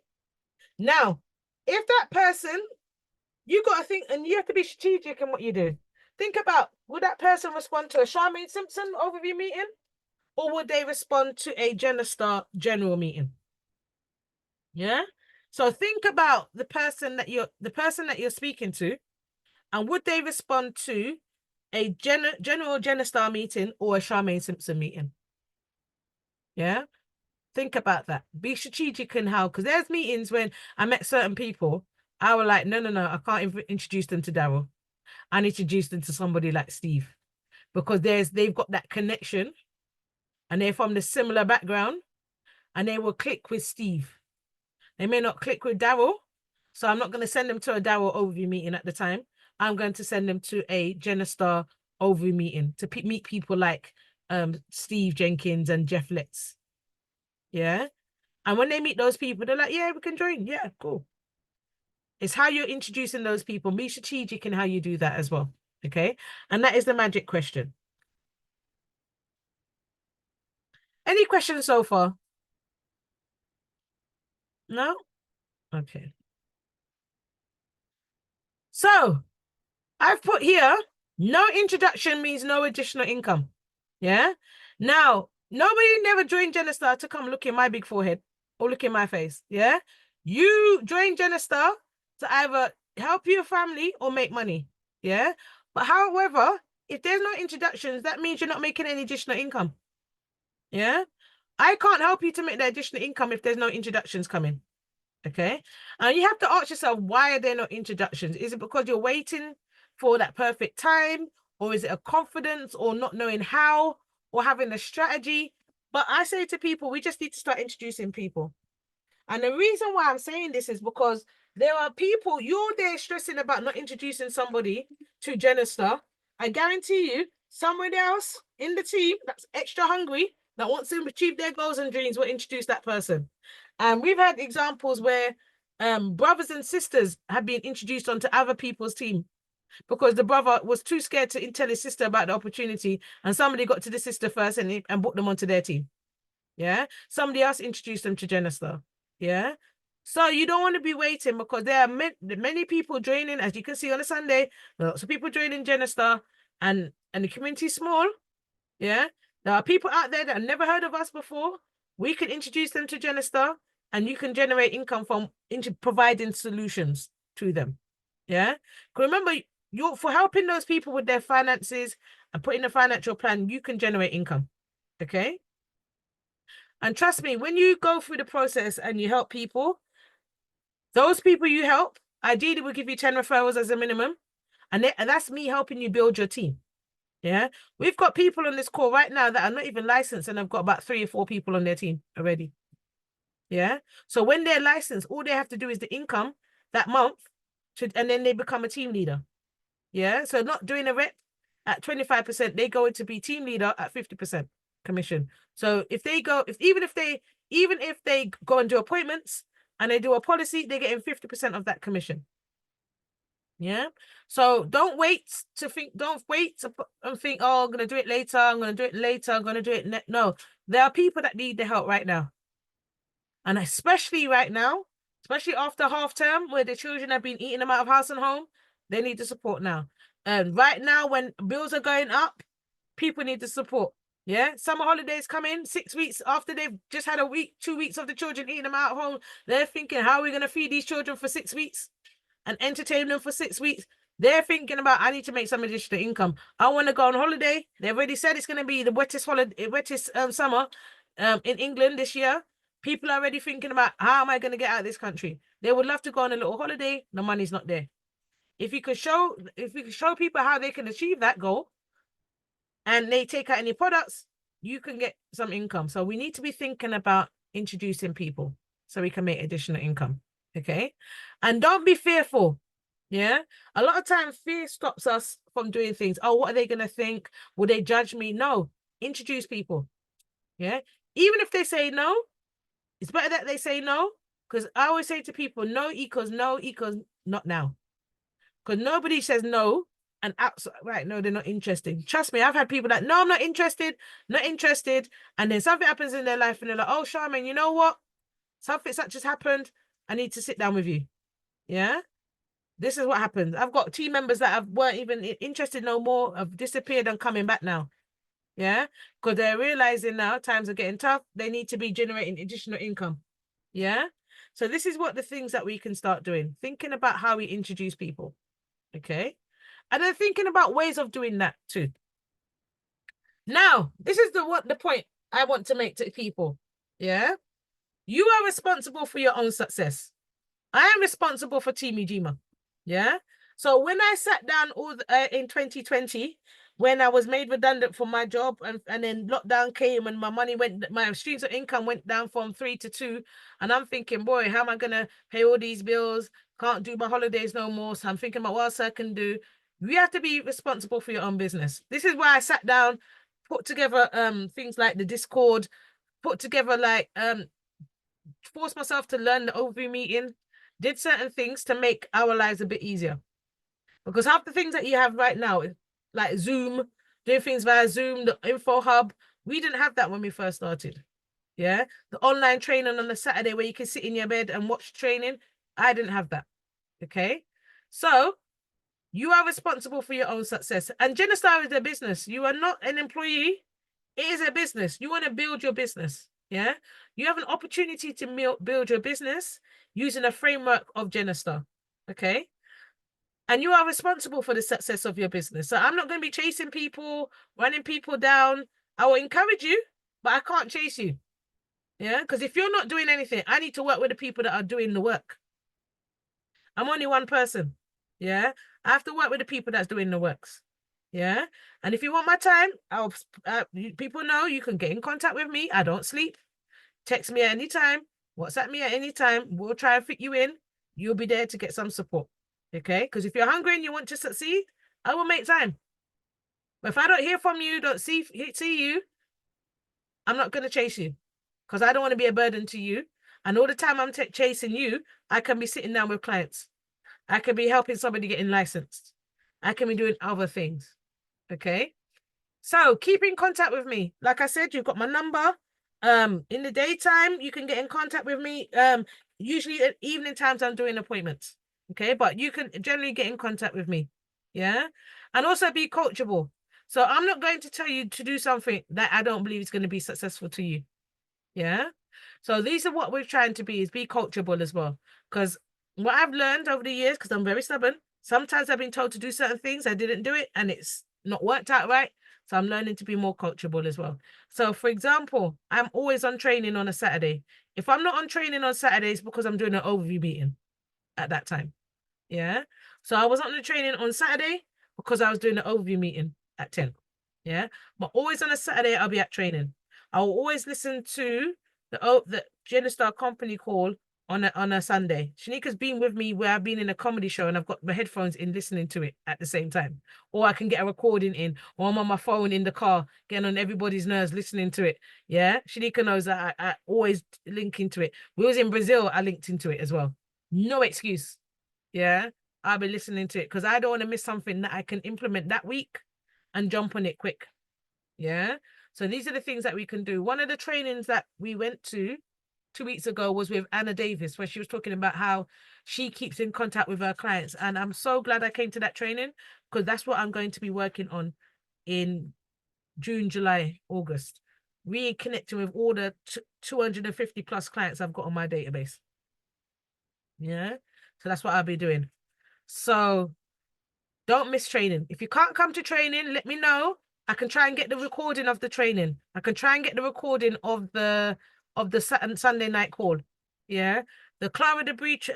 Now, if that person, you got to think, and you have to be strategic in what you do. Think about, would that person respond to a Charmaine Simpson overview meeting? Or would they respond to a Genistar general meeting? Yeah. So think about the person that you're speaking to, and would they respond to a general Genistar meeting or a Charmaine Simpson meeting? Yeah. Think about that. Be strategic in how, because there's meetings when I met certain people, I was like, no, I can't introduce them to Daryl. and introduce them to somebody like Steve, because they've got that connection and they're from the similar background and they will click with Steve. They may not click with Daryl. So I'm not going to send them to a Daryl overview meeting at the time. I'm going to send them to a Genistar overview meeting to meet people like Steve Jenkins and Jeff Letts. Yeah. And when they meet those people, they're like, yeah, we can join. Yeah, cool. It's how you're introducing those people. Be strategic in how you do that as well. Okay. And that is the magic question. Any questions so far? No? Okay. So I've put here, no introduction means no additional income. Yeah. Now, nobody never joined Genistar to come look in my big forehead or look in my face. Yeah. You join Genistar to either help your family or make money. Yeah. But however, if there's no introductions, that means you're not making any additional income. Yeah. I can't help you to make the additional income if there's no introductions coming. Okay. And you have to ask yourself, why are there no introductions? Is it because you're waiting for that perfect time? Or is it a confidence or not knowing how or having a strategy? But I say to people, we just need to start introducing people. And the reason why I'm saying this is because there are people, you're there stressing about not introducing somebody to Genistar. I guarantee you, somebody else in the team that's extra hungry, that wants to achieve their goals and dreams, will introduce that person. And we've had examples where brothers and sisters have been introduced onto other people's team because the brother was too scared to tell his sister about the opportunity, and somebody got to the sister first and brought them onto their team. Yeah. Somebody else introduced them to Genistar. Yeah. So you don't want to be waiting, because there are many people joining, as you can see on a Sunday, lots of people joining Genistar, and the community is small. Yeah. There are people out there that have never heard of us before. We can introduce them to Genistar, and you can generate income from providing solutions to them. Yeah. Remember, for helping those people with their finances and putting a financial plan, you can generate income. Okay. And trust me, when you go through the process and you help people, those people you help, ideally will give you 10 referrals as a minimum. And that's me helping you build your team. Yeah. We've got people on this call right now that are not even licensed, and I've got about 3 or 4 people on their team already. Yeah. So when they're licensed, all they have to do is the income that month, and then they become a team leader. Yeah. So not doing a rep at 25%, they go into be team leader at 50% commission. So even if they go and do appointments and they do a policy, they're getting 50% of that commission. Yeah. So don't wait and think, oh, I'm going to do it later. I'm going to do it later. I'm going to do it. No, there are people that need the help right now. And especially right now, especially after half term, where the children have been eating them out of house and home, they need the support now. And right now, when bills are going up, people need the support. Yeah. Summer holidays come in 6 weeks after they've just had a week, 2 weeks of the children eating them out of home. They're thinking, how are we going to feed these children for 6 weeks and entertain them for 6 weeks? They're thinking about, I need to make some additional income. I want to go on holiday. They've already said it's going to be the wettest summer in England this year. People are already thinking about, how am I going to get out of this country? They would love to go on a little holiday. The money's not there. If we could show people how they can achieve that goal, and they take out any products, you can get some income. So we need to be thinking about introducing people so we can make additional income. Okay. And don't be fearful. Yeah. A lot of times fear stops us from doing things. Oh, what are they going to think? Will they judge me? No. Introduce people. Yeah. Even if they say no, it's better that they say no. Because I always say to people, no equals not now. Because nobody says no and right, no, they're not interested. Trust me, I've had people that, no, I'm not interested. And then something happens in their life and they're like, oh, Charmaine, you know what? Something such has happened. I need to sit down with you. Yeah. This is what happens. I've got team members that weren't even interested no more, have disappeared and coming back now. Yeah. Because they're realizing now times are getting tough. They need to be generating additional income. Yeah. So this is what the things that we can start doing. Thinking about how we introduce people. Okay. And then thinking about ways of doing that too. Now, this is the point I want to make to people. Yeah. You are responsible for your own success. I am responsible for Team Ujima. Yeah. So when I sat down in 2020, when I was made redundant from my job, and then lockdown came and my streams of income went down from 3 to 2, and I'm thinking, boy, how am I gonna pay all these bills? Can't do my holidays no more. So I'm thinking about what else I can do. You have to be responsible for your own business. This is why I sat down, put together things like the Discord, put together like forced myself to learn the overview meeting, did certain things to make our lives a bit easier. Because half the things that you have right now, like Zoom, doing things via Zoom, the info hub, we didn't have that when we first started. Yeah. The online training on a Saturday where you can sit in your bed and watch training, I didn't have that. Okay. So you are responsible for your own success. And Genistar is a business. You are not an employee. It is a business. You want to build your business. Yeah. You have an opportunity to build your business using a framework of Genistar. Okay. And you are responsible for the success of your business. So I'm not going to be chasing people, running people down. I will encourage you, but I can't chase you. Yeah. Because if you're not doing anything, I need to work with the people that are doing the work. I'm only one person. Yeah. I have to work with the people that's doing the works. Yeah. And if you want my time, people know you can get in contact with me. I don't sleep. Text me at any time. WhatsApp me at any time. We'll try and fit you in. You'll be there to get some support. Okay? Because if you're hungry and you want to succeed, I will make time. But if I don't hear from you, don't see you, I'm not going to chase you. Because I don't want to be a burden to you. And all the time I'm chasing you, I can be sitting down with clients. I can be helping somebody getting licensed. I can be doing other things. Okay? So keep in contact with me. Like I said, you've got my number. In the daytime, you can get in contact with me. Usually at evening times, I'm doing appointments. Okay, but you can generally get in contact with me. Yeah, and also be coachable. So I'm not going to tell you to do something that I don't believe is going to be successful to you. Yeah. So these are what we're trying to be, is be coachable as well. Because what I've learned over the years, because I'm very stubborn, sometimes I've been told to do certain things, I didn't do it, and it's not worked out right. So I'm learning to be more coachable as well. So for example, I'm always on training on a Saturday. If I'm not on training on Saturdays, because I'm doing an overview meeting at that time. Yeah. So I was on the training on Saturday because I was doing the overview meeting at 10. Yeah. But always on a Saturday, I'll be at training. I'll always listen to the Genistar company call on a Sunday. Shanika's been with me where I've been in a comedy show and I've got my headphones in listening to it at the same time. Or I can get a recording in, or I'm on my phone in the car, getting on everybody's nerves, listening to it. Yeah. Shanika knows that I always link into it. We was in Brazil, I linked into it as well. No excuse. Yeah. I'll be listening to it because I don't want to miss something that I can implement that week and jump on it quick. Yeah. So these are the things that we can do. One of the trainings that we went to 2 weeks ago was with Anna Davis, where she was talking about how she keeps in contact with her clients. And I'm so glad I came to that training because that's what I'm going to be working on in June, July, August. Reconnecting with all the 250 plus clients I've got on my database. Yeah. So that's what I'll be doing. So don't miss training. If you can't come to training, let me know. I can try and get the recording of the training. I can try and get the recording of the Sunday night call. Yeah. The Clara de Breach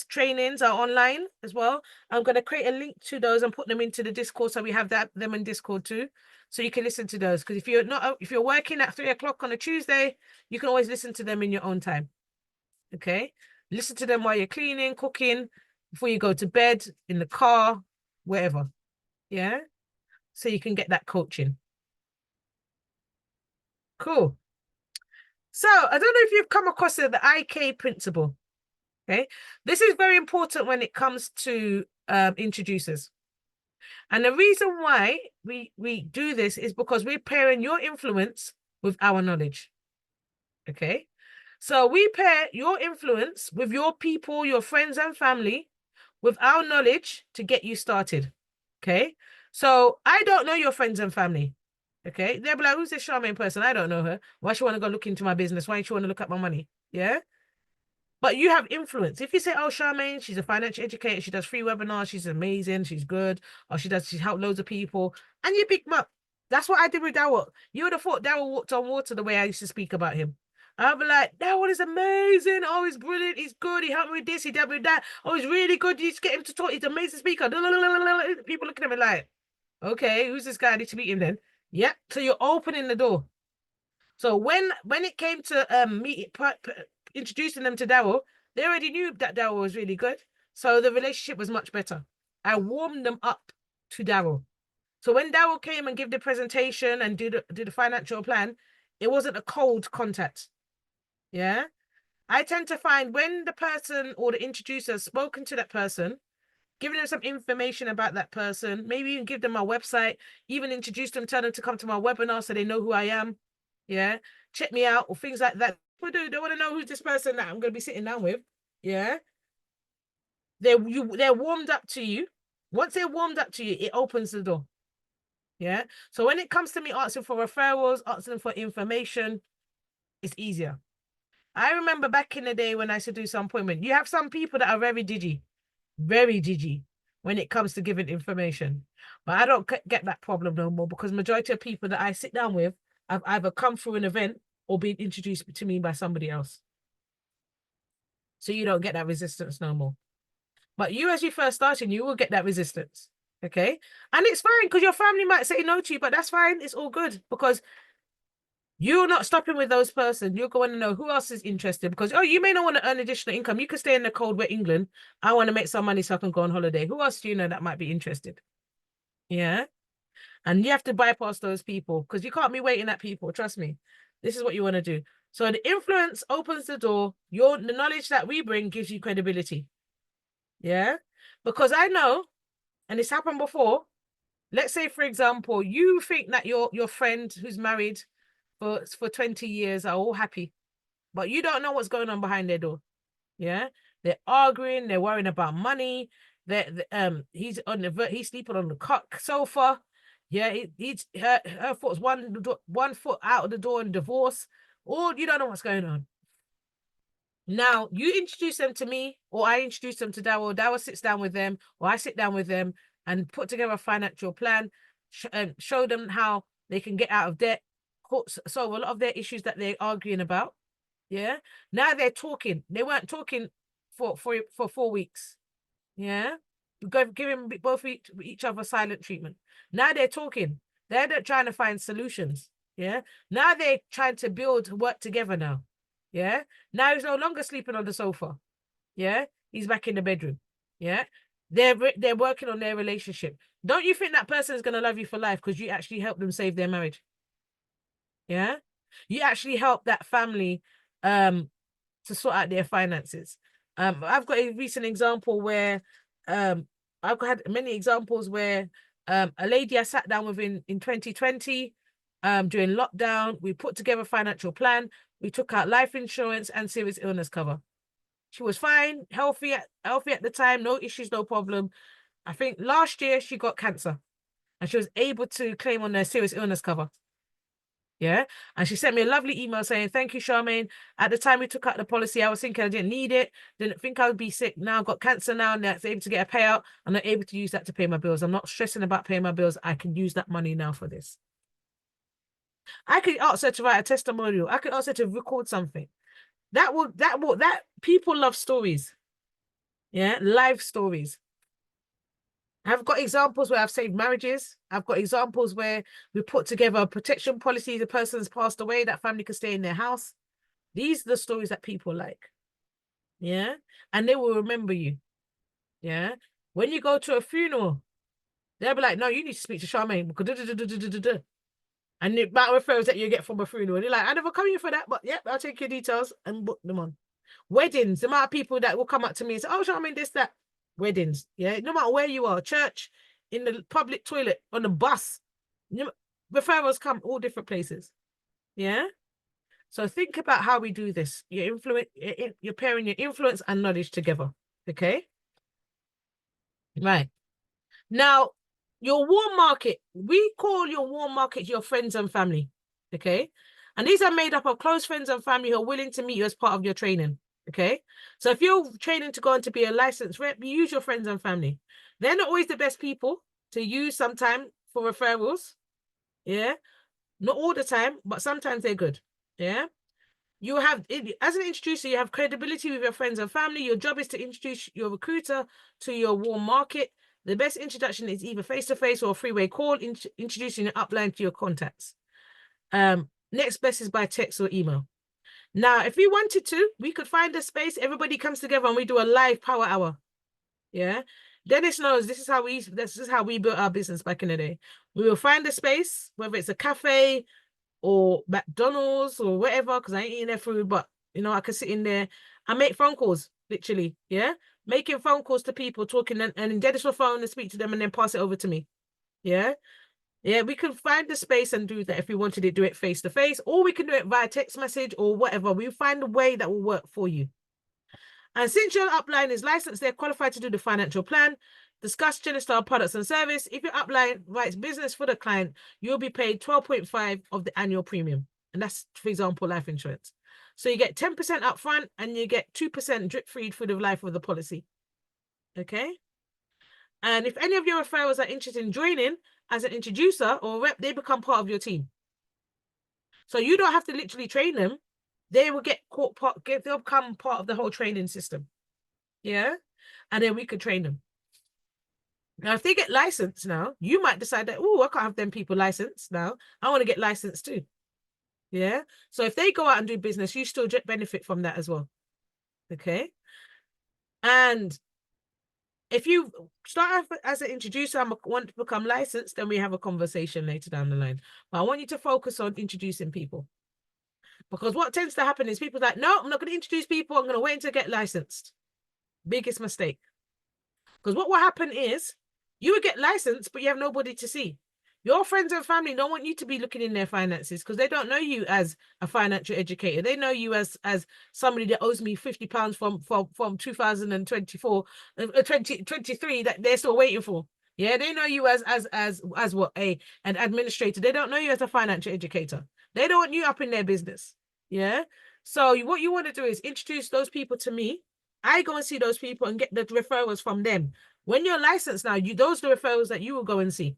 trainings are online as well. I'm going to create a link to those and put them into the Discord so we have them in Discord too. So you can listen to those. Because if you're working at 3 o'clock on a Tuesday, you can always listen to them in your own time. Okay. Listen to them while you're cleaning, cooking, before you go to bed, in the car, wherever. Yeah. So you can get that coaching. Cool. So I don't know if you've come across the IK principle. Okay. This is very important when it comes to introducers. And the reason why we do this is because we're pairing your influence with our knowledge. Okay. So we pair your influence with your people, your friends and family, with our knowledge to get you started. Okay. So I don't know your friends and family. Okay. They'll be like, who's this Charmaine person? I don't know her. Why she want to go look into my business? Why she want to look at my money? Yeah. But you have influence. If you say, oh, Charmaine, she's a financial educator, she does free webinars, she's amazing, she's good, or she's helped loads of people, and you pick them up. That's what I did with Daryl. You would have thought Daryl walked on water the way I used to speak about him. I'll be like, that one is amazing. Oh, he's brilliant. He's good. He helped me with this. He helped me with that. Oh, he's really good. You just get him to talk. He's an amazing speaker. People looking at me like, okay, who's this guy? I need to meet him then. Yep. So you're opening the door. So when it came to introducing them to Daryl, they already knew that Daryl was really good. So the relationship was much better. I warmed them up to Daryl. So when Daryl came and gave the presentation and do the financial plan, it wasn't a cold contact. Yeah. I tend to find when the person or the introducer has spoken to that person, giving them some information about that person, maybe even give them my website, even introduce them, tell them to come to my webinar so they know who I am. Yeah. Check me out or things like that. People do. They want to know who's this person that I'm going to be sitting down with. Yeah. They're warmed up to you. Once they're warmed up to you, it opens the door. Yeah. So when it comes to me asking for referrals, asking them for information, it's easier. I remember back in the day when I used to do some appointment, you have some people that are very digi when it comes to giving information. But I don't get that problem no more because majority of people that I sit down with have either come through an event or been introduced to me by somebody else. So you don't get that resistance no more. But you, as you first starting, you will get that resistance. Okay. And it's fine because your family might say no to you, but that's fine. It's all good because you're not stopping with those person. You're going to know who else is interested because, oh, you may not want to earn additional income. You could stay in the cold, wet England. I want to make some money so I can go on holiday. Who else do you know that might be interested? Yeah. And you have to bypass those people because you can't be waiting at people. Trust me. This is what you want to do. So the influence opens the door. The knowledge that we bring gives you credibility. Yeah. Because I know, and it's happened before. Let's say, for example, you think that your friend who's married for 20 years are all happy, but you don't know what's going on behind their door. Yeah. They're arguing, they're worrying about money. He's sleeping on the sofa. Yeah, her foot's one foot out of the door in divorce. Or you don't know what's going on. Now you introduce them to me, or I introduce them to Daryl. Daryl sits down with them, or I sit down with them and put together a financial plan, show them how they can get out of debt, solve a lot of their issues that they're arguing about. Yeah. Now they're talking. They weren't talking for 4 weeks. Yeah. Giving both each other silent treatment. Now they're talking. They're trying to find solutions. Yeah. Now they're trying to work together now. Yeah. Now he's no longer sleeping on the sofa. Yeah. He's back in the bedroom. Yeah. They're working on their relationship. Don't you think that person is going to love you for life because you actually helped them save their marriage? Yeah. You actually help that family to sort out their finances. I've got a recent example where I've had many examples where a lady I sat down with in 2020 during lockdown, we put together a financial plan. We took out life insurance and serious illness cover. She was fine, healthy at the time, no issues, no problem. I think last year she got cancer and she was able to claim on her serious illness cover. Yeah. And she sent me a lovely email saying, thank you, Charmaine. At the time we took out the policy, I was thinking I didn't need it. Didn't think I would be sick. Now I've got cancer now and that's able to get a payout. And I'm able to use that to pay my bills. I'm not stressing about paying my bills. I can use that money now for this. I could ask her to write a testimonial. I could ask her to record something. That people love stories. Yeah. Live stories. I've got examples where I've saved marriages. I've got examples where we put together a protection policy. The person's passed away, that family can stay in their house. These are the stories that people like. Yeah. And they will remember you. Yeah. When you go to a funeral, they'll be like, no, you need to speak to Charmaine. And the amount of referrals that you get from a funeral, they're like, I never come here for that, but yep, I'll take your details and book them on. Weddings, the amount of people that will come up to me and say, oh, Charmaine, this, that. Weddings, yeah, no matter where you are, church, in the public toilet, on the bus, referrals come all different places. Yeah. So think about how we do this. You're pairing your influence and knowledge together. Okay. Right. Now, your warm market, we call your warm market your friends and family. Okay. And these are made up of close friends and family who are willing to meet you as part of your training. Okay. So if you're training to go on to be a licensed rep, you use your friends and family. They're not always the best people to use sometimes for referrals. Yeah. Not all the time, but sometimes they're good. Yeah. You have, as an introducer, you have credibility with your friends and family. Your job is to introduce your recruiter to your warm market. The best introduction is either face-to-face or a three-way call, introducing your upline to your contacts. Next best is by text or email. Now, if we wanted to, we could find a space, everybody comes together and we do a live power hour. Yeah. Dennis knows this is how we built our business back in the day. We will find a space, whether it's a cafe or McDonald's or whatever, because I ain't eating their food, but I can sit in there and make phone calls, literally. Yeah. Making phone calls to people, talking and Dennis will phone and speak to them and then pass it over to me. Yeah. Yeah, we can find the space and do that if we wanted to do it face to face, or we can do it via text message or whatever. We find a way that will work for you. And since your upline is licensed, they're qualified to do the financial plan, discuss Genistar products and service. If your upline writes business for the client, you'll be paid 12.5 of the annual premium. And that's, for example, life insurance. So you get 10% upfront and you get 2% drip feed for the life of the policy. Okay? And if any of your referrals are interested in joining as an introducer or rep, they become part of your team. So you don't have to literally train them. They will they'll become part of the whole training system. Yeah. And then we could train them. Now, if they get licensed now, you might decide that, oh, I can't have them people licensed now. I want to get licensed too. Yeah. So if they go out and do business, you still benefit from that as well. Okay. And if you start as an introducer and want to become licensed, then we have a conversation later down the line. But I want you to focus on introducing people. Because what tends to happen is people like, no, I'm not going to introduce people. I'm going to wait until I get licensed. Biggest mistake. Because what will happen is you will get licensed, but you have nobody to see. Your friends and family don't want you to be looking in their finances because they don't know you as a financial educator. They know you as somebody that owes me £50 from 2024, 2023 that they're still waiting for. Yeah, they know you as what an administrator. They don't know you as a financial educator. They don't want you up in their business. Yeah. So what you want to do is introduce those people to me. I go and see those people and get the referrals from them. When you're licensed now, those are the referrals that you will go and see.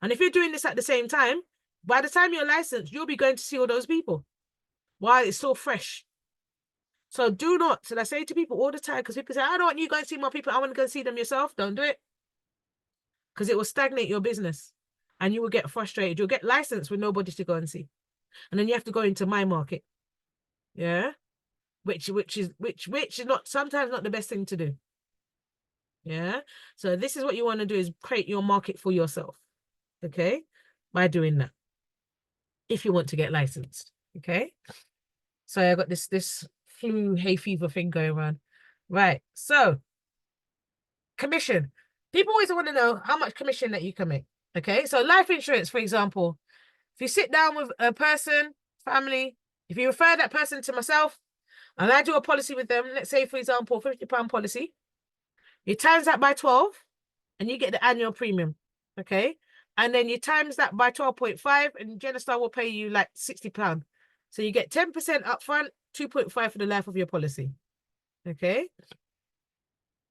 And if you're doing this at the same time, by the time you're licensed, you'll be going to see all those people while it's still fresh. So do not, I say to people all the time, because people say, I don't want you going to see more people. I want to go and see them yourself. Don't do it. Because it will stagnate your business and you will get frustrated. You'll get licensed with nobody to go and see. And then you have to go into my market. Yeah. Which is not sometimes not the best thing to do. Yeah. So this is what you want to do is create your market for yourself. Okay. By doing that. If you want to get licensed. Okay. So I got this flu hay fever thing going around. Right. So commission. People always want to know how much commission that you can make. Okay. So life insurance, for example, if you sit down with a person, family, if you refer that person to myself and I do a policy with them, let's say, for example, £50 policy, you times that by 12 and you get the annual premium. Okay. And then you times that by 12.5 and Genistar will pay you like £60. So you get 10% upfront, 2.5 for the life of your policy. Okay.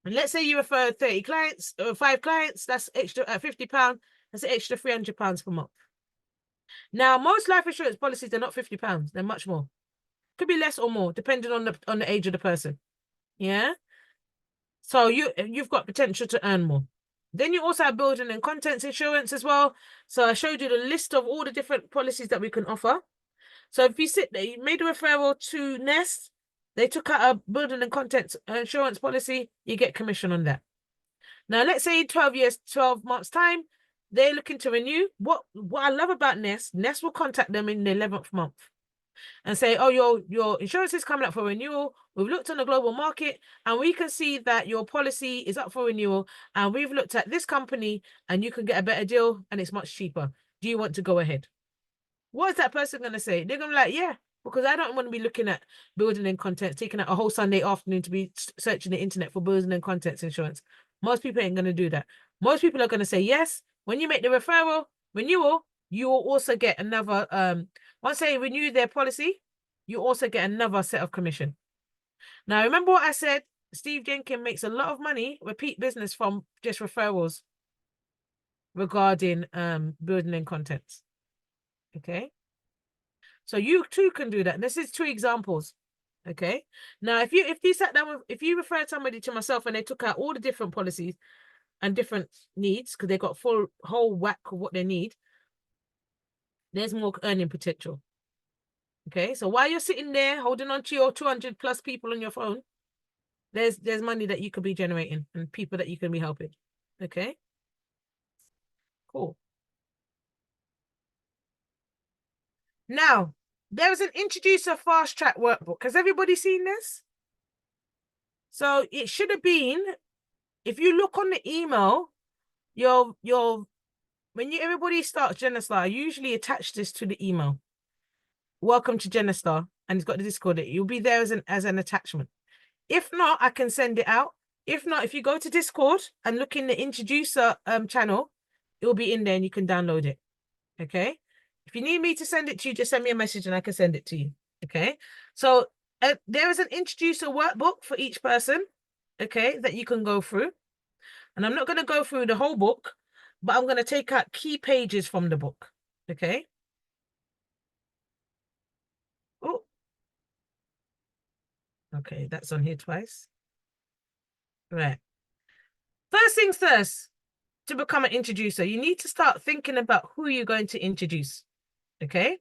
And let's say you refer 30 clients or 5 clients, that's extra at £50. That's an extra £300 per month. Now, most life insurance policies are not £50. They're much more. Could be less or more, depending on the age of the person. Yeah. So you've got potential to earn more. Then you also have building and contents insurance as well. So I showed you the list of all the different policies that we can offer. So if you sit there, you made a referral to Nest, they took out a building and contents insurance policy, you get commission on that. Now, let's say 12 months time, they're looking to renew. What I love about Nest will contact them in the 11th month and say, oh, your insurance is coming up for renewal. We've looked on the global market and we can see that your policy is up for renewal. And we've looked at this company and you can get a better deal and it's much cheaper. Do you want to go ahead? What is that person going to say? They're going to be like, yeah, because I don't want to be looking at building and contents, taking out a whole Sunday afternoon to be searching the internet for building and contents insurance. Most people ain't going to do that. Most people are going to say, yes, when you make the renewal, you will also get another, once they renew their policy, you also get another set of commission. Now, remember what I said? Steve Jenkins makes a lot of money, repeat business from just referrals regarding building and contents. Okay. So you too can do that. This is 2 examples. Okay. Now, if you sat down with, if you referred somebody to myself and they took out all the different policies and different needs, because they got full whole whack of what they need, there's more earning potential. Okay. So while you're sitting there holding on to your 200 plus people on your phone, there's money that you could be generating and people that you can be helping. Okay. Cool. Now, there is an introducer fast track workbook. Has everybody seen this? So it should have been, if you look on the email, when everybody starts Genistar, I usually attach this to the email. Welcome to Genistar, and it's got the Discord. You'll be there as an attachment. If not, I can send it out. If not, if you go to Discord and look in the introducer channel, it will be in there and you can download it. Okay. If you need me to send it to you, just send me a message and I can send it to you. Okay. So there is an introducer workbook for each person. Okay, that you can go through. And I'm not going to go through the whole book, but I'm going to take out key pages from the book. Okay. Oh. Okay, that's on here twice. Right. First things first, to become an introducer, you need to start thinking about who you're going to introduce. Okay.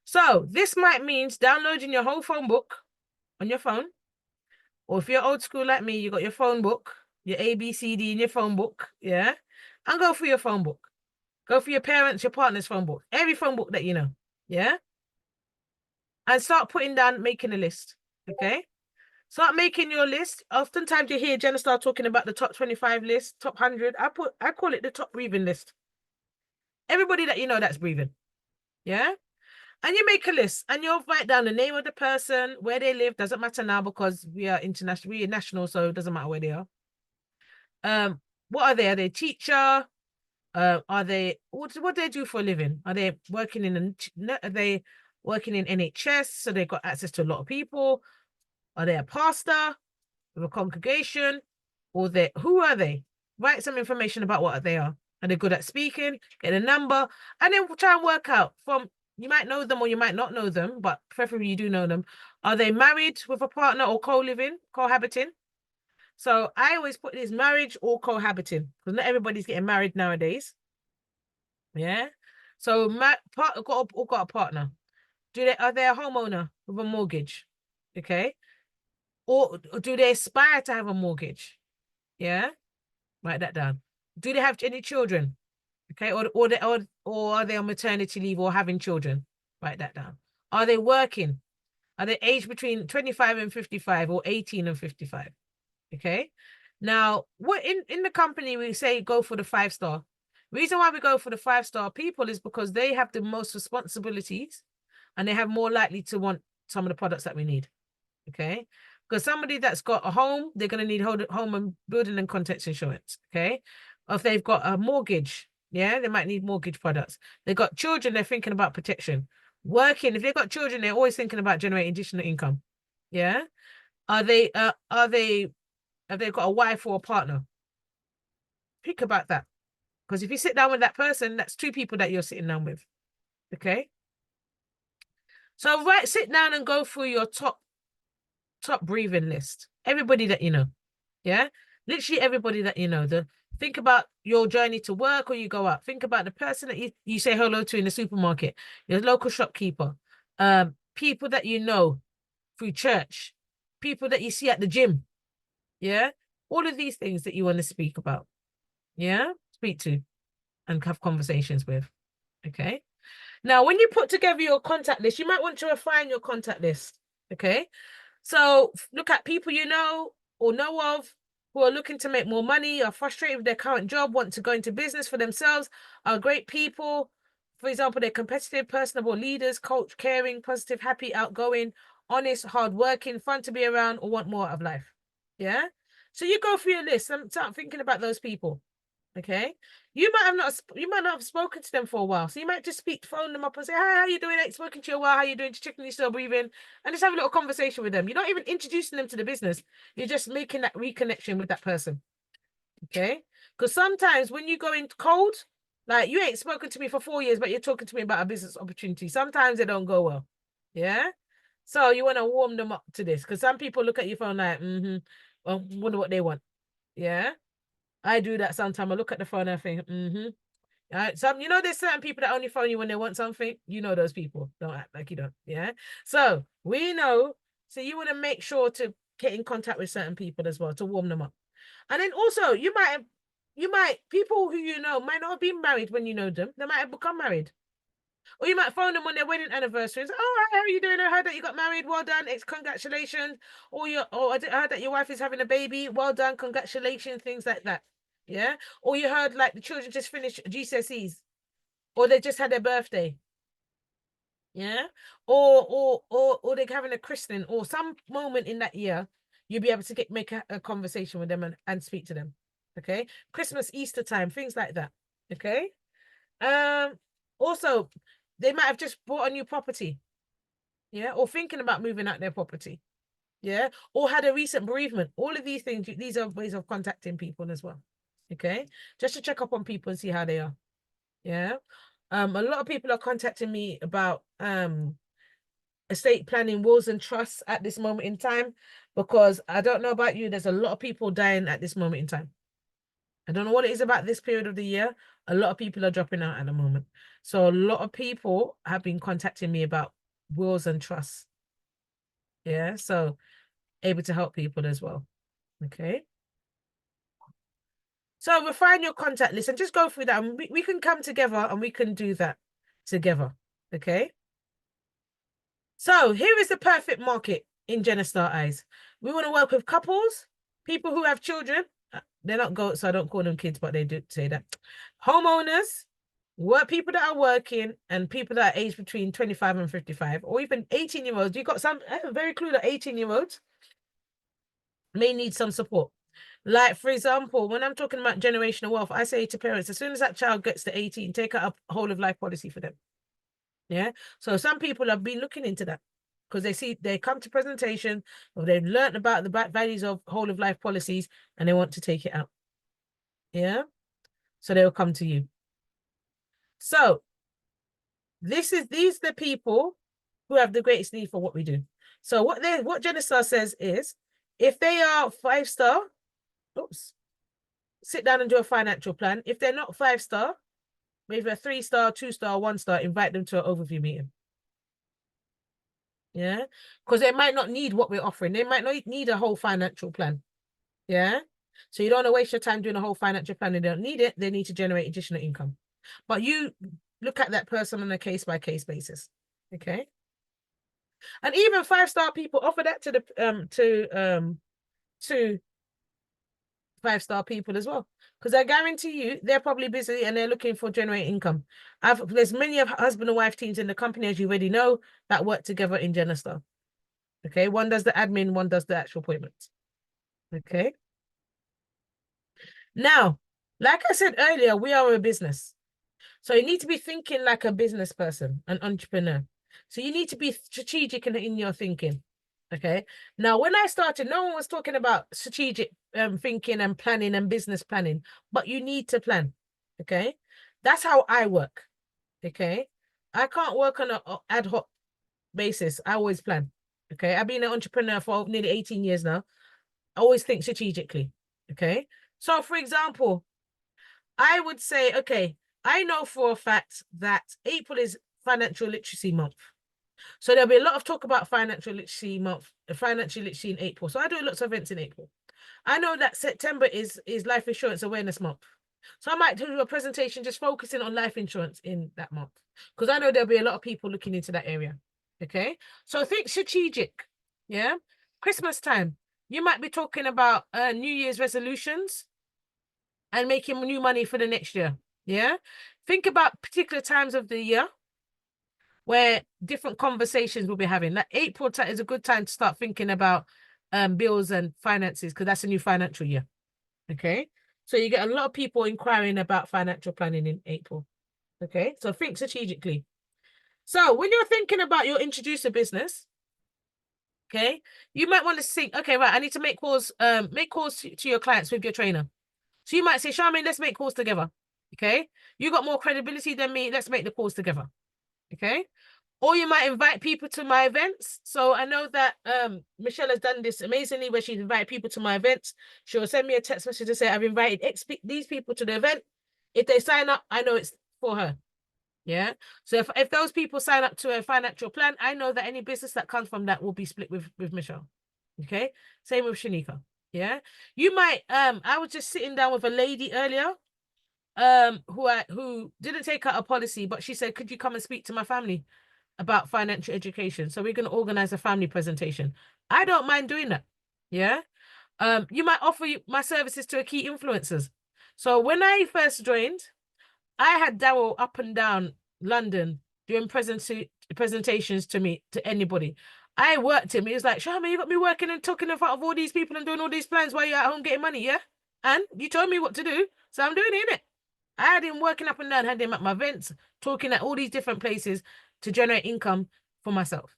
So this might mean downloading your whole phone book on your phone. Or if you're old school like me, you got your phone book, your ABCD in your phone book. Yeah. And go for your phone book. Go for your parents, your partner's phone book, every phone book that you know. Yeah. And start putting down, making a list. Okay. Start making your list. Oftentimes you hear Genistar talking about the top 25 list, top 100. I call it the top breathing list. Everybody that you know that's breathing. Yeah. And you make a list and you'll write down the name of the person, where they live. Doesn't matter now because we are international, we are national, so it doesn't matter where they are. What are they? Are they a teacher? Are they what do they do for a living? Are they working are they working in NHS? So they've got access to a lot of people. Are they a pastor of a congregation? Or who are they? Write some information about what they are. Are they good at speaking? Get a number, and then we'll try and work out from, you might know them or you might not know them, but preferably you do know them. Are they married with a partner or co-living, cohabiting? So I always put this marriage or cohabiting because not everybody's getting married nowadays. Yeah. So got a partner. Are they a homeowner with a mortgage? Okay. Or do they aspire to have a mortgage? Yeah. Write that down. Do they have any children? Okay. Or are they on maternity leave or having children? Write that down. Are they working? Are they aged between 25 and 55 or 18 and 55? Okay. Now, what in the company we say go for the 5-star. Reason why we go for the 5-star people is because they have the most responsibilities and they have more likely to want some of the products that we need. Okay. Because somebody that's got a home, they're going to need home and building and contents insurance. Okay. Or if they've got a mortgage, yeah, they might need mortgage products. They've got children, they're thinking about protection. Working, if they've got children, they're always thinking about generating additional income. Yeah. Have they got a wife or a partner? Think about that. Because if you sit down with that person, that's 2 people that you're sitting down with. Okay. So sit down and go through your top breathing list. Everybody that you know. Yeah. Literally everybody that you know. Think about your journey to work or you go out. Think about the person that you say hello to in the supermarket, your local shopkeeper, people that you know through church, people that you see at the gym. Yeah. All of these things that you want to speak about. Yeah. Speak to and have conversations with. Okay. Now, when you put together your contact list, you might want to refine your contact list. Okay. So look at people you know or know of who are looking to make more money, are frustrated with their current job, want to go into business for themselves, are great people. For example, they're competitive, personable leaders, coach, caring, positive, happy, outgoing, honest, hardworking, fun to be around, or want more out of life. Yeah. So you go through your list and start thinking about those people. Okay. You might not have spoken to them for a while. So you might just phone them up and say, hi, how you doing? Ain't spoken to you a while. How you doing? Just checking you still breathing. And just have a little conversation with them. You're not even introducing them to the business. You're just making that reconnection with that person. Okay. Because sometimes when you go in cold, Like, you ain't spoken to me for 4 years, but you're talking to me about a business opportunity. Sometimes they don't go well. Yeah. So you want to warm them up to this, because some people look at your phone like, well, wonder what they want. Yeah. I do that sometimes. I look at the phone and I think, Some, there's certain people that only phone you when they want something. You know those people. Don't act like you don't. Yeah. So we know. So you want to make sure to get in contact with certain people as well to warm them up. And then also people who might not have been married when you know them. They might have become married. Or you might phone them on their wedding anniversary and say, "Oh, hi, how are you doing? I heard that you got married. Well done. It's congratulations." Or I heard that your wife is having a baby. Well done. Congratulations. Things like that. Yeah. Or you heard like the children just finished GCSEs, or they just had their birthday. Yeah. Or they're having a christening or some moment in that year, you'll be able to make a conversation with them and speak to them. Okay. Christmas, Easter time, things like that. Okay. Also, they might have just bought a new property. Yeah. Or thinking about moving out their property. Yeah. Or had a recent bereavement. All of these things, these are ways of contacting people as well. Okay. Just to check up on people and see how they are. Yeah. A lot of people are contacting me about estate planning, wills and trusts at this moment in time, because I don't know about you, there's a lot of people dying at this moment in time. I don't know what it is about this period of the year. A lot of people are dropping out at the moment. So a lot of people have been contacting me about wills and trusts. Yeah, so able to help people as well. Okay. So refine your contact list and just go through that. And we can come together and we can do that together. Okay. So here is the perfect market in Genistar eyes. We want to work with couples, people who have children. They're not goats, so I don't call them kids, but they do say that. Homeowners, people that are working, and people that are aged between 25 and 55, or even 18-year-olds. You got some very clear that 18-year-olds may need some support. Like, for example, when I'm talking about generational wealth, I say to parents, as soon as that child gets to 18, take out a whole of life policy for them. Yeah. So some people have been looking into that because they come to presentation or they've learned about the values of whole of life policies and they want to take it out. Yeah. So they'll come to you. So these are the people who have the greatest need for what we do. So what Genistar says is, if they are 5-star, sit down and do a financial plan. If they're not 5-star, maybe a 3-star, 2-star, 1-star, invite them to an overview meeting. Yeah, because they might not need what we're offering. They might not need a whole financial plan. Yeah, so you don't want to waste your time doing a whole financial plan. They don't need it. They need to generate additional income. But you look at that person on a case-by-case basis. Okay. And even 5-star people offer that to 5-star people as well, because I guarantee you they're probably busy and they're looking for generating income. There's many of husband and wife teams in the company, as you already know, that work together in Genistar. Okay, one does the admin, one does the actual appointments. Okay. Now, like I said earlier, we are a business. So you need to be thinking like a business person, an entrepreneur. So you need to be strategic in your thinking. Okay. Now, when I started, no one was talking about strategic thinking and planning and business planning, but you need to plan. Okay. That's how I work. Okay. I can't work on an ad hoc basis. I always plan. Okay. I've been an entrepreneur for nearly 18 years now. I always think strategically. Okay. So, for example, I would say, okay, I know for a fact that April is Financial Literacy Month. So there'll be a lot of talk about Financial Literacy Month, financial literacy in April. So I do lots of events in April. I know that September is Life Insurance Awareness Month. So I might do a presentation just focusing on life insurance in that month, because I know there'll be a lot of people looking into that area. Okay. So think strategic. Yeah. Christmas time, you might be talking about New Year's resolutions and making new money for the next year. Yeah. Think about particular times of the year where different conversations we'll be having. Like April is a good time to start thinking about bills and finances, because that's a new financial year. Okay. So you get a lot of people inquiring about financial planning in April. Okay. So think strategically. So when you're thinking about your introducer business, okay, you might want to think, okay, right, I need to make calls to your clients with your trainer. So you might say, Charmaine, let's make calls together. Okay. You got more credibility than me. Let's make the calls together. Okay. Or you might invite people to my events. So I know that Michelle has done this amazingly where she's invited people to my events. She'll send me a text message to say, I've invited these people to the event. If they sign up, I know it's for her. Yeah. So if those people sign up to a financial plan, I know that any business that comes from that will be split with Michelle. Okay. Same with Shanika. Yeah. You might I was just sitting down with a lady earlier who didn't take out a policy, but she said, could you come and speak to my family about financial education? So we're going to organize a family presentation. I don't mind doing that. Yeah. You might offer my services to a key influencers. So when I first joined, I had Daryl up and down London doing presentations to anybody. I worked him. He was like, Shama, you got me working and talking in front of all these people and doing all these plans while you're at home getting money, yeah? And you told me what to do, so I'm doing it, innit? I had him working up and down, had him at my events, talking at all these different places to generate income for myself.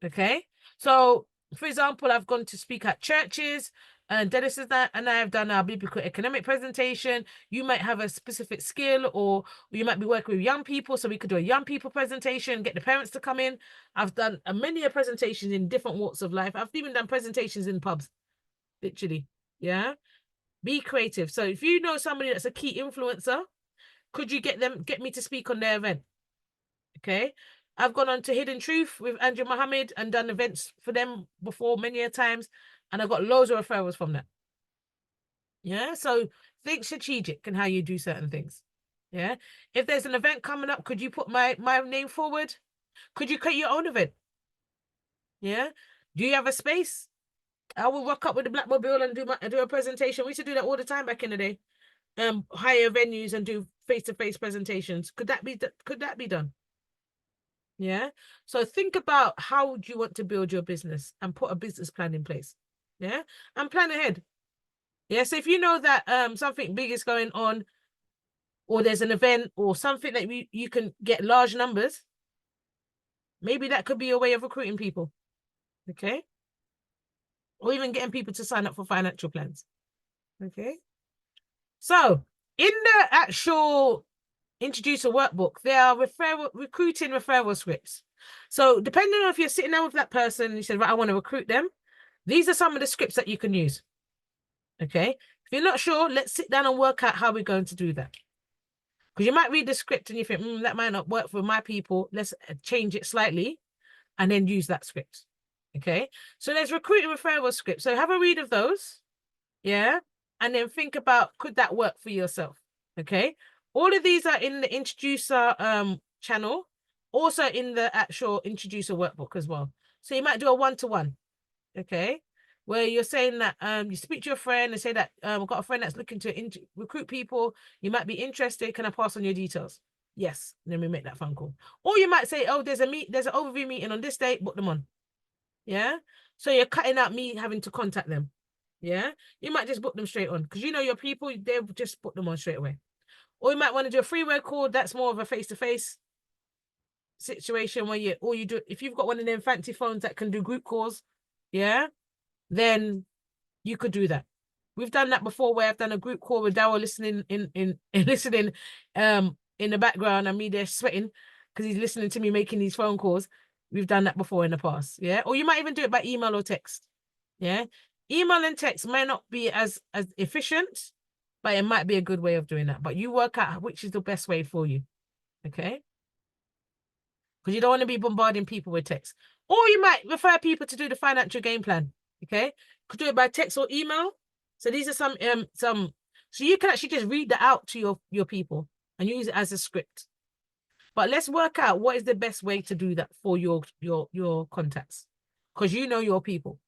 Okay? So, for example, I've gone to speak at churches, and Dennis is that, and I have done our biblical economic presentation. You might have a specific skill, or you might be working with young people, so we could do a young people presentation, get the parents to come in. I've done many presentations in different walks of life. I've even done presentations in pubs, literally. Yeah. Be creative. So if you know somebody that's a key influencer, could you get me to speak on their event? Okay. I've gone on to Hidden Truth with Andrew Mohammed and done events for them before many a times, and I've got loads of referrals from that. Yeah. So think strategic in how you do certain things. Yeah. If there's an event coming up, could you put my name forward? Could you create your own event? Yeah. Do you have a space? I will rock up with the Blackmobile and do a presentation. We used to do that all the time back in the day. Hire venues and do face-to-face presentations. Could that be done? Yeah. So think about how do you want to build your business and put a business plan in place. Yeah. And plan ahead. Yeah. So if you know that something big is going on, or there's an event or something that you can get large numbers, maybe that could be a way of recruiting people. Okay. Or even getting people to sign up for financial plans. Okay. So in the actual introducer workbook, there are recruiting referral scripts. So depending on if you're sitting down with that person and you said, right, I want to recruit them, these are some of the scripts that you can use. Okay. If you're not sure, let's sit down and work out how we're going to do that. Because you might read the script and you think, that might not work for my people. Let's change it slightly and then use that script. Okay. So there's recruiting referral scripts. So have a read of those. Yeah. And then think about, could that work for yourself? Okay. All of these are in the introducer channel, also in the actual introducer workbook as well. So you might do a one-to-one. Okay. Where you're saying that you speak to your friend and say that I've got a friend that's looking to recruit people. You might be interested. Can I pass on your details? Yes. And then we make that phone call. Or you might say, oh, there's an overview meeting on this date, book them on. Yeah. So you're cutting out me having to contact them. Yeah. You might just book them straight on because you know your people, they'll just put them on straight away. Or you might want to do a freeware call. That's more of a face-to-face situation where all you do, if you've got one of them fancy phones that can do group calls, yeah, then you could do that. We've done that before where I've done a group call with Daryl listening listening in the background and me there sweating because he's listening to me making these phone calls. We've done that before in the past. Yeah. Or you might even do it by email or text. Yeah. Email and text might not be as efficient, but it might be a good way of doing that. But you work out which is the best way for you. Okay. Because you don't want to be bombarding people with text. Or you might refer people to do the financial game plan. Okay. Could do it by text or email. So these are some so you can actually just read that out to your people and use it as a script. But let's work out what is the best way to do that for your contacts. Because you know your people.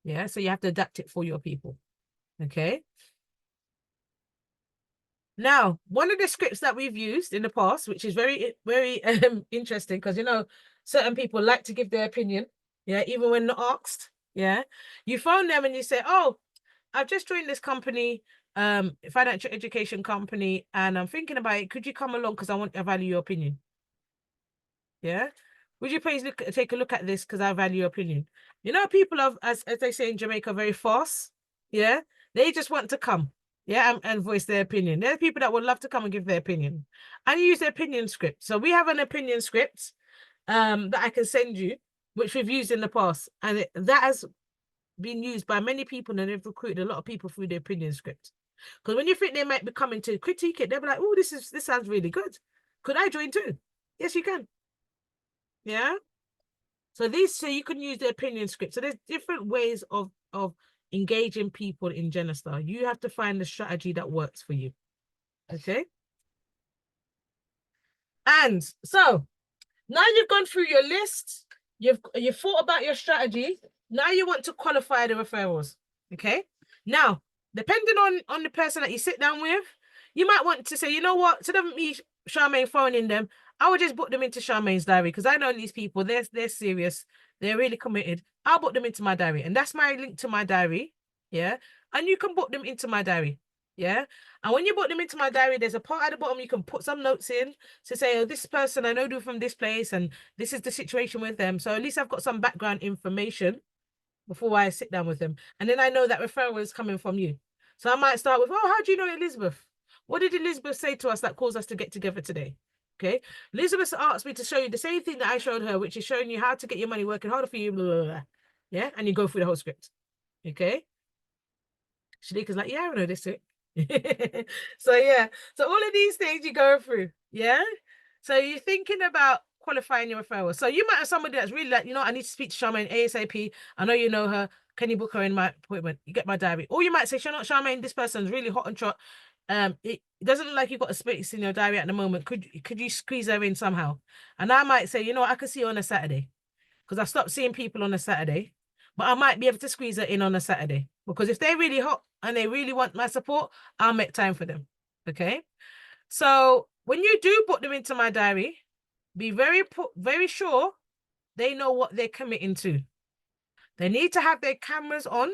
Yeah. So you have to adapt it for your people. Okay. Now, one of the scripts that we've used in the past, which is very, very interesting, because, certain people like to give their opinion, yeah, even when not asked, yeah. You phone them and you say, oh, I've just joined this company, financial education company, and I'm thinking about it. Could you come along because I want to value your opinion? Yeah. Would you please take a look at this because I value your opinion? People as they say in Jamaica, very fast. Yeah. They just want to come. Yeah, and voice their opinion. There are people that would love to come and give their opinion. And use their opinion script. So we have an opinion script that I can send you, which we've used in the past. And that has been used by many people, and they've recruited a lot of people through the opinion script. Because when you think they might be coming to critique it, they'll be like, oh, this sounds really good. Could I join too? Yes, you can. Yeah. So you can use the opinion script. So there's different ways of engaging people in Genistar. You have to find the strategy that works for you. Okay. And so now you've gone through your list, you've thought about your strategy. Now you want to qualify the referrals. Okay. Now, depending on the person that you sit down with, you might want to say, you know what, instead of me, Charmaine, phoning them, I would just book them into Charmaine's diary because I know these people, they're serious, they're really committed. I'll book them into my diary. And that's my link to my diary. Yeah. And you can book them into my diary. Yeah. And when you book them into my diary, there's a part at the bottom you can put some notes in to say, oh, this person I know do from this place, and this is the situation with them. So at least I've got some background information before I sit down with them. And then I know that referral is coming from you. So I might start with, oh, how do you know Elizabeth? What did Elizabeth say to us that caused us to get together today? Okay. Elizabeth asked me to show you the same thing that I showed her, which is showing you how to get your money working harder for you, blah, blah, blah. Yeah. And you go through the whole script. Okay. Shanika's like, yeah, I know this too. So yeah, so all of these things you go through. Yeah. So you're thinking about qualifying your referral. So you might have somebody that's really like, you know, I need to speak to Charmaine ASAP. I know you know her. Can you book her in my appointment? You get my diary. Or you might say, Charmaine, this person's really hot and trot. It doesn't look like you've got a space in your diary at the moment. Could you squeeze her in somehow? And I might say, you know, I can see you on a Saturday because I stopped seeing people on a Saturday, but I might be able to squeeze her in on a Saturday because if they're really hot and they really want my support, I'll make time for them. Okay. So when you do put them into my diary, be very sure they know what they're committing to. They need to have their cameras on,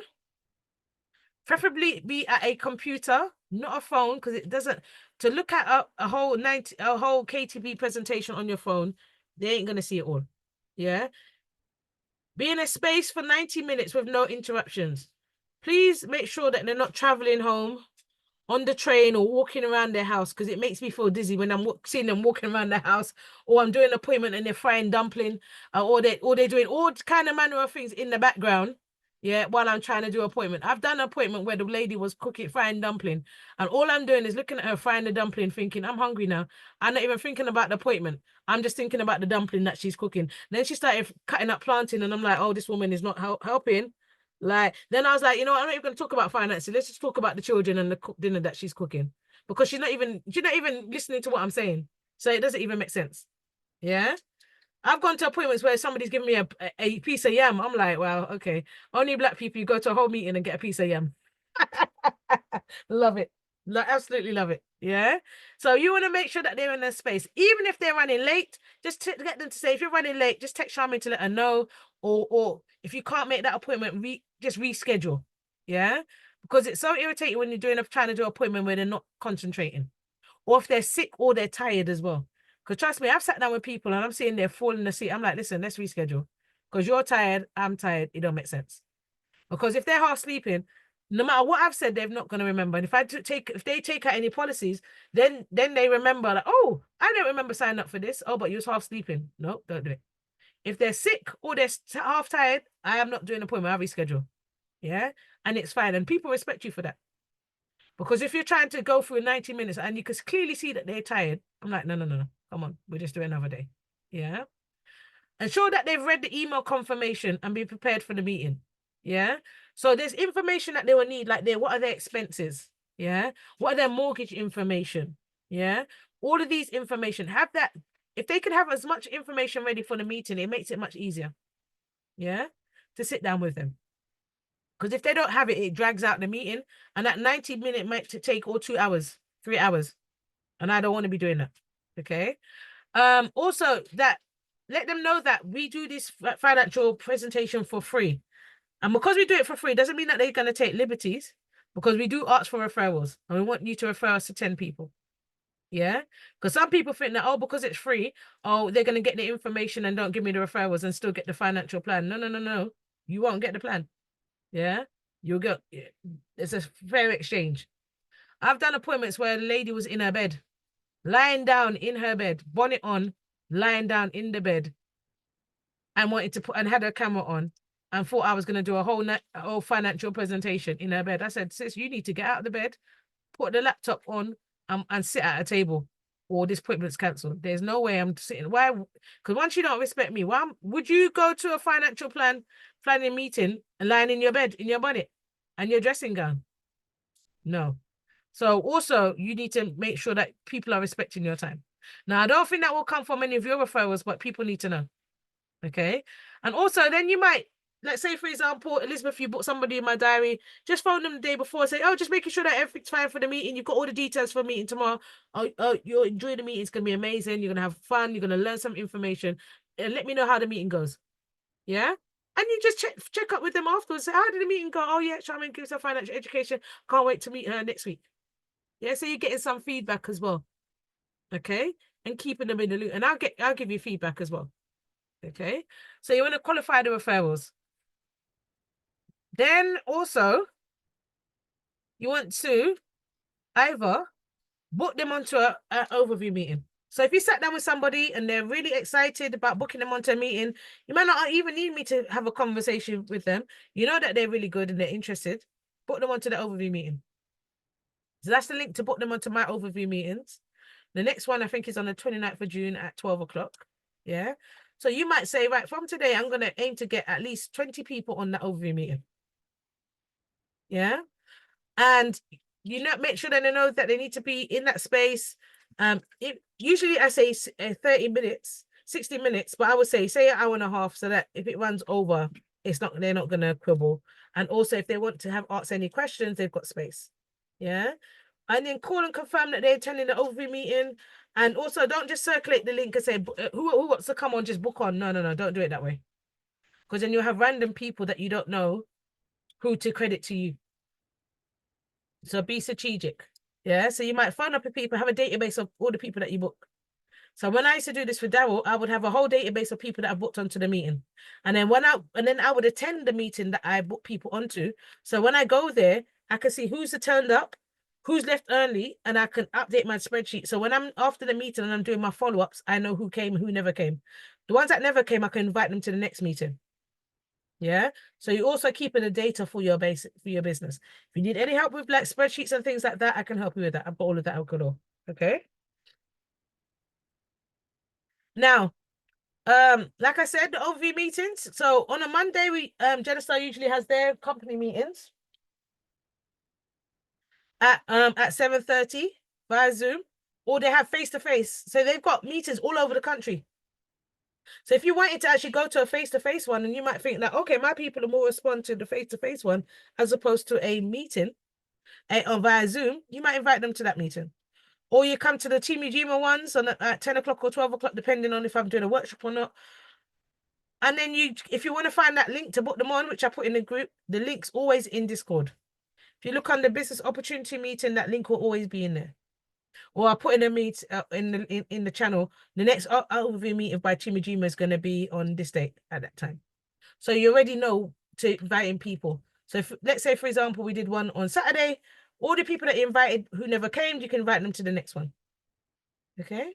preferably be at a computer, not a phone, because it doesn't, to look at a whole KTB presentation on your phone, they ain't gonna see it all. Yeah. Be in a space for 90 minutes with no interruptions. Please make sure that they're not traveling home, on the train, or walking around their house, because it makes me feel dizzy when I'm seeing them walking around their house, or I'm doing an appointment and they're frying dumpling, or they're doing all kind of manner of things in the background. Yeah, while I'm trying to do an appointment. I've done an appointment where the lady was frying dumpling, and all I'm doing is looking at her frying the dumpling, thinking, I'm hungry now. I'm not even thinking about the appointment. I'm just thinking about the dumpling that she's cooking. Then she started cutting up planting, and I'm like, oh, this woman is not helping. Like, then I was like, you know, I'm not even going to talk about finances. Let's just talk about the children and the dinner that she's cooking, because she's not even listening to what I'm saying. So it doesn't even make sense. Yeah. I've gone to appointments where somebody's giving me a piece of yam. I'm like, well, okay. Only black people, you go to a whole meeting and get a piece of yam. Love it. Absolutely love it. Yeah. So you want to make sure that they're in their space. Even if they're running late, just to get them to say, if you're running late, just text Charmaine to let her know. Or if you can't make that appointment, just reschedule. Yeah. Because it's so irritating when you're trying to do an appointment where they're not concentrating. Or if they're sick or they're tired as well. Because trust me, I've sat down with people and I'm seeing they're falling asleep. I'm like, listen, let's reschedule. Because you're tired, I'm tired. It don't make sense. Because if they're half sleeping, no matter what I've said, they're not going to remember. And if they take out any policies, then they remember, like, oh, I don't remember signing up for this. Oh, but you was half sleeping. No, don't do it. If they're sick or they're half tired, I am not doing an appointment. I'll reschedule. Yeah. And it's fine. And people respect you for that. Because if you're trying to go through 90 minutes and you can clearly see that they're tired, I'm like, no. Come on. We'll just do it another day. Yeah. Ensure that they've read the email confirmation and be prepared for the meeting. Yeah. So there's information that they will need, like what are their expenses? Yeah. What are their mortgage information? Yeah. All of these information, have that. If they can have as much information ready for the meeting, it makes it much easier. Yeah. To sit down with them. Because if they don't have it, it drags out the meeting. And that 90-minute might take all 2 hours, 3 hours. And I don't want to be doing that. Okay. Also that let them know that we do this financial presentation for free. And because we do it for free, doesn't mean that they're going to take liberties, because we do ask for referrals and we want you to refer us to 10 people. Yeah. Because some people think that, oh, because it's free, oh, they're going to get the information and don't give me the referrals and still get the financial plan. No. You won't get the plan. Yeah. You'll get, it's a fair exchange. I've done appointments where the lady was in her bed, lying down in her bed, bonnet on, lying down in the bed, and wanted to put and had her camera on, and thought I was going to do a whole financial presentation in her bed. I said, sis, you need to get out of the bed, put the laptop on, and sit at a table, or this appointment's cancelled. There's no way I'm sitting. Why? Because once you don't respect me, why would you go to a financial planning meeting and lying in your bed in your bonnet and your dressing gown? No. So also you need to make sure that people are respecting your time. Now, I don't think that will come from any of your referrals, but people need to know. Okay. And also then you might, let's say, for example, Elizabeth, you book somebody in my diary, just phone them the day before, say, oh, just making sure that everything's fine for the meeting. You've got all the details for the meeting tomorrow. Oh, you'll enjoy the meeting. It's going to be amazing. You're going to have fun. You're going to learn some information. And let me know how the meeting goes. Yeah. And you just check up with them afterwards. Say, how did the meeting go? Oh, yeah, Charmaine gives her financial education. Can't wait to meet her next week. Yeah. So you're getting some feedback as well. Okay. And keeping them in the loop. And I'll give you feedback as well. Okay. So you want to qualify the referrals. Then also, you want to either book them onto an overview meeting. So if you sat down with somebody and they're really excited about booking them onto a meeting, you might not even need me to have a conversation with them. You know that they're really good and they're interested. Book them onto the overview meeting. So that's the link to book them onto my overview meetings. The next one, I think, is on the 29th of June at 12 o'clock. Yeah. So you might say, right, from today, I'm going to aim to get at least 20 people on that overview meeting. Yeah. And make sure that they know that they need to be in that space. Usually I say 30 minutes, 60 minutes, but I would say an hour and a half, so that if it runs over, they're not gonna quibble. And also if they want to ask any questions, they've got space. Yeah. And then call and confirm that they're attending the overview meeting. And also don't just circulate the link and say who wants to come on, just book on. No, don't do it that way. Because then you'll have random people that you don't know who to credit to you. So be strategic. Yeah. So you might phone up people, have a database of all the people that you book. So when I used to do this for Daryl, I would have a whole database of people that I booked onto the meeting. And then I would attend the meeting that I booked people onto. So when I go there, I can see who's turned up, who's left early, and I can update my spreadsheet. So when I'm after the meeting and I'm doing my follow-ups, I know who came, who never came. The ones that never came, I can invite them to the next meeting. Yeah. So you're also keeping the data for your business. If you need any help with like spreadsheets and things like that, I can help you with that. I've got all of that alcohol. Okay. Now, like I said, the overview meetings. So on a Monday, Genistar usually has their company meetings at 7:30 via Zoom, or they have face-to-face. So they've got meetings all over the country. So if you wanted to actually go to a face-to-face one, and you might think that, okay, my people are more respond to the face-to-face one as opposed to a meeting or via Zoom, you might invite them to that meeting. Or you come to the Team Ujima ones at 10 o'clock or 12 o'clock, depending on if I'm doing a workshop or not. And then if you want to find that link to book them on, which I put in the group, the link's always in Discord. If you look on the business opportunity meeting, that link will always be in there. Or I put in a meet in the channel. The next overview meeting by Chimijima is going to be on this date at that time. So you already know to invite in people. So if, let's say, for example, we did one on Saturday, all the people that you invited who never came, you can invite them to the next one. Okay.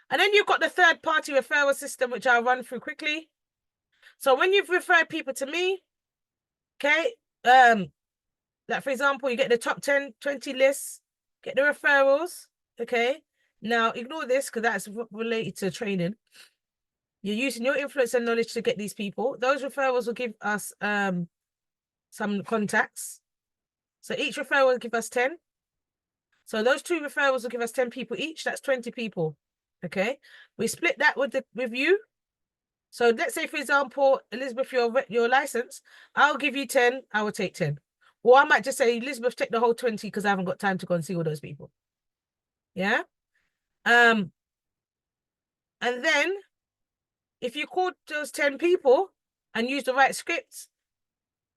And then you've got the third-party referral system, which I'll run through quickly. So when you've referred people to me, okay, like for example, you get the top 10, 20 lists, get the referrals, okay? Now, ignore this because that's related to training. You're using your influence and knowledge to get these people. Those referrals will give us some contacts. So each referral will give us 10. So those 2 referrals will give us 10 people each. That's 20 people, okay? We split that with you. So let's say, for example, Elizabeth, your license, I'll give you 10, I will take 10. Or I might just say, Elizabeth, take the whole 20 because I haven't got time to go and see all those people. Yeah. And then if you call those 10 people and use the right scripts,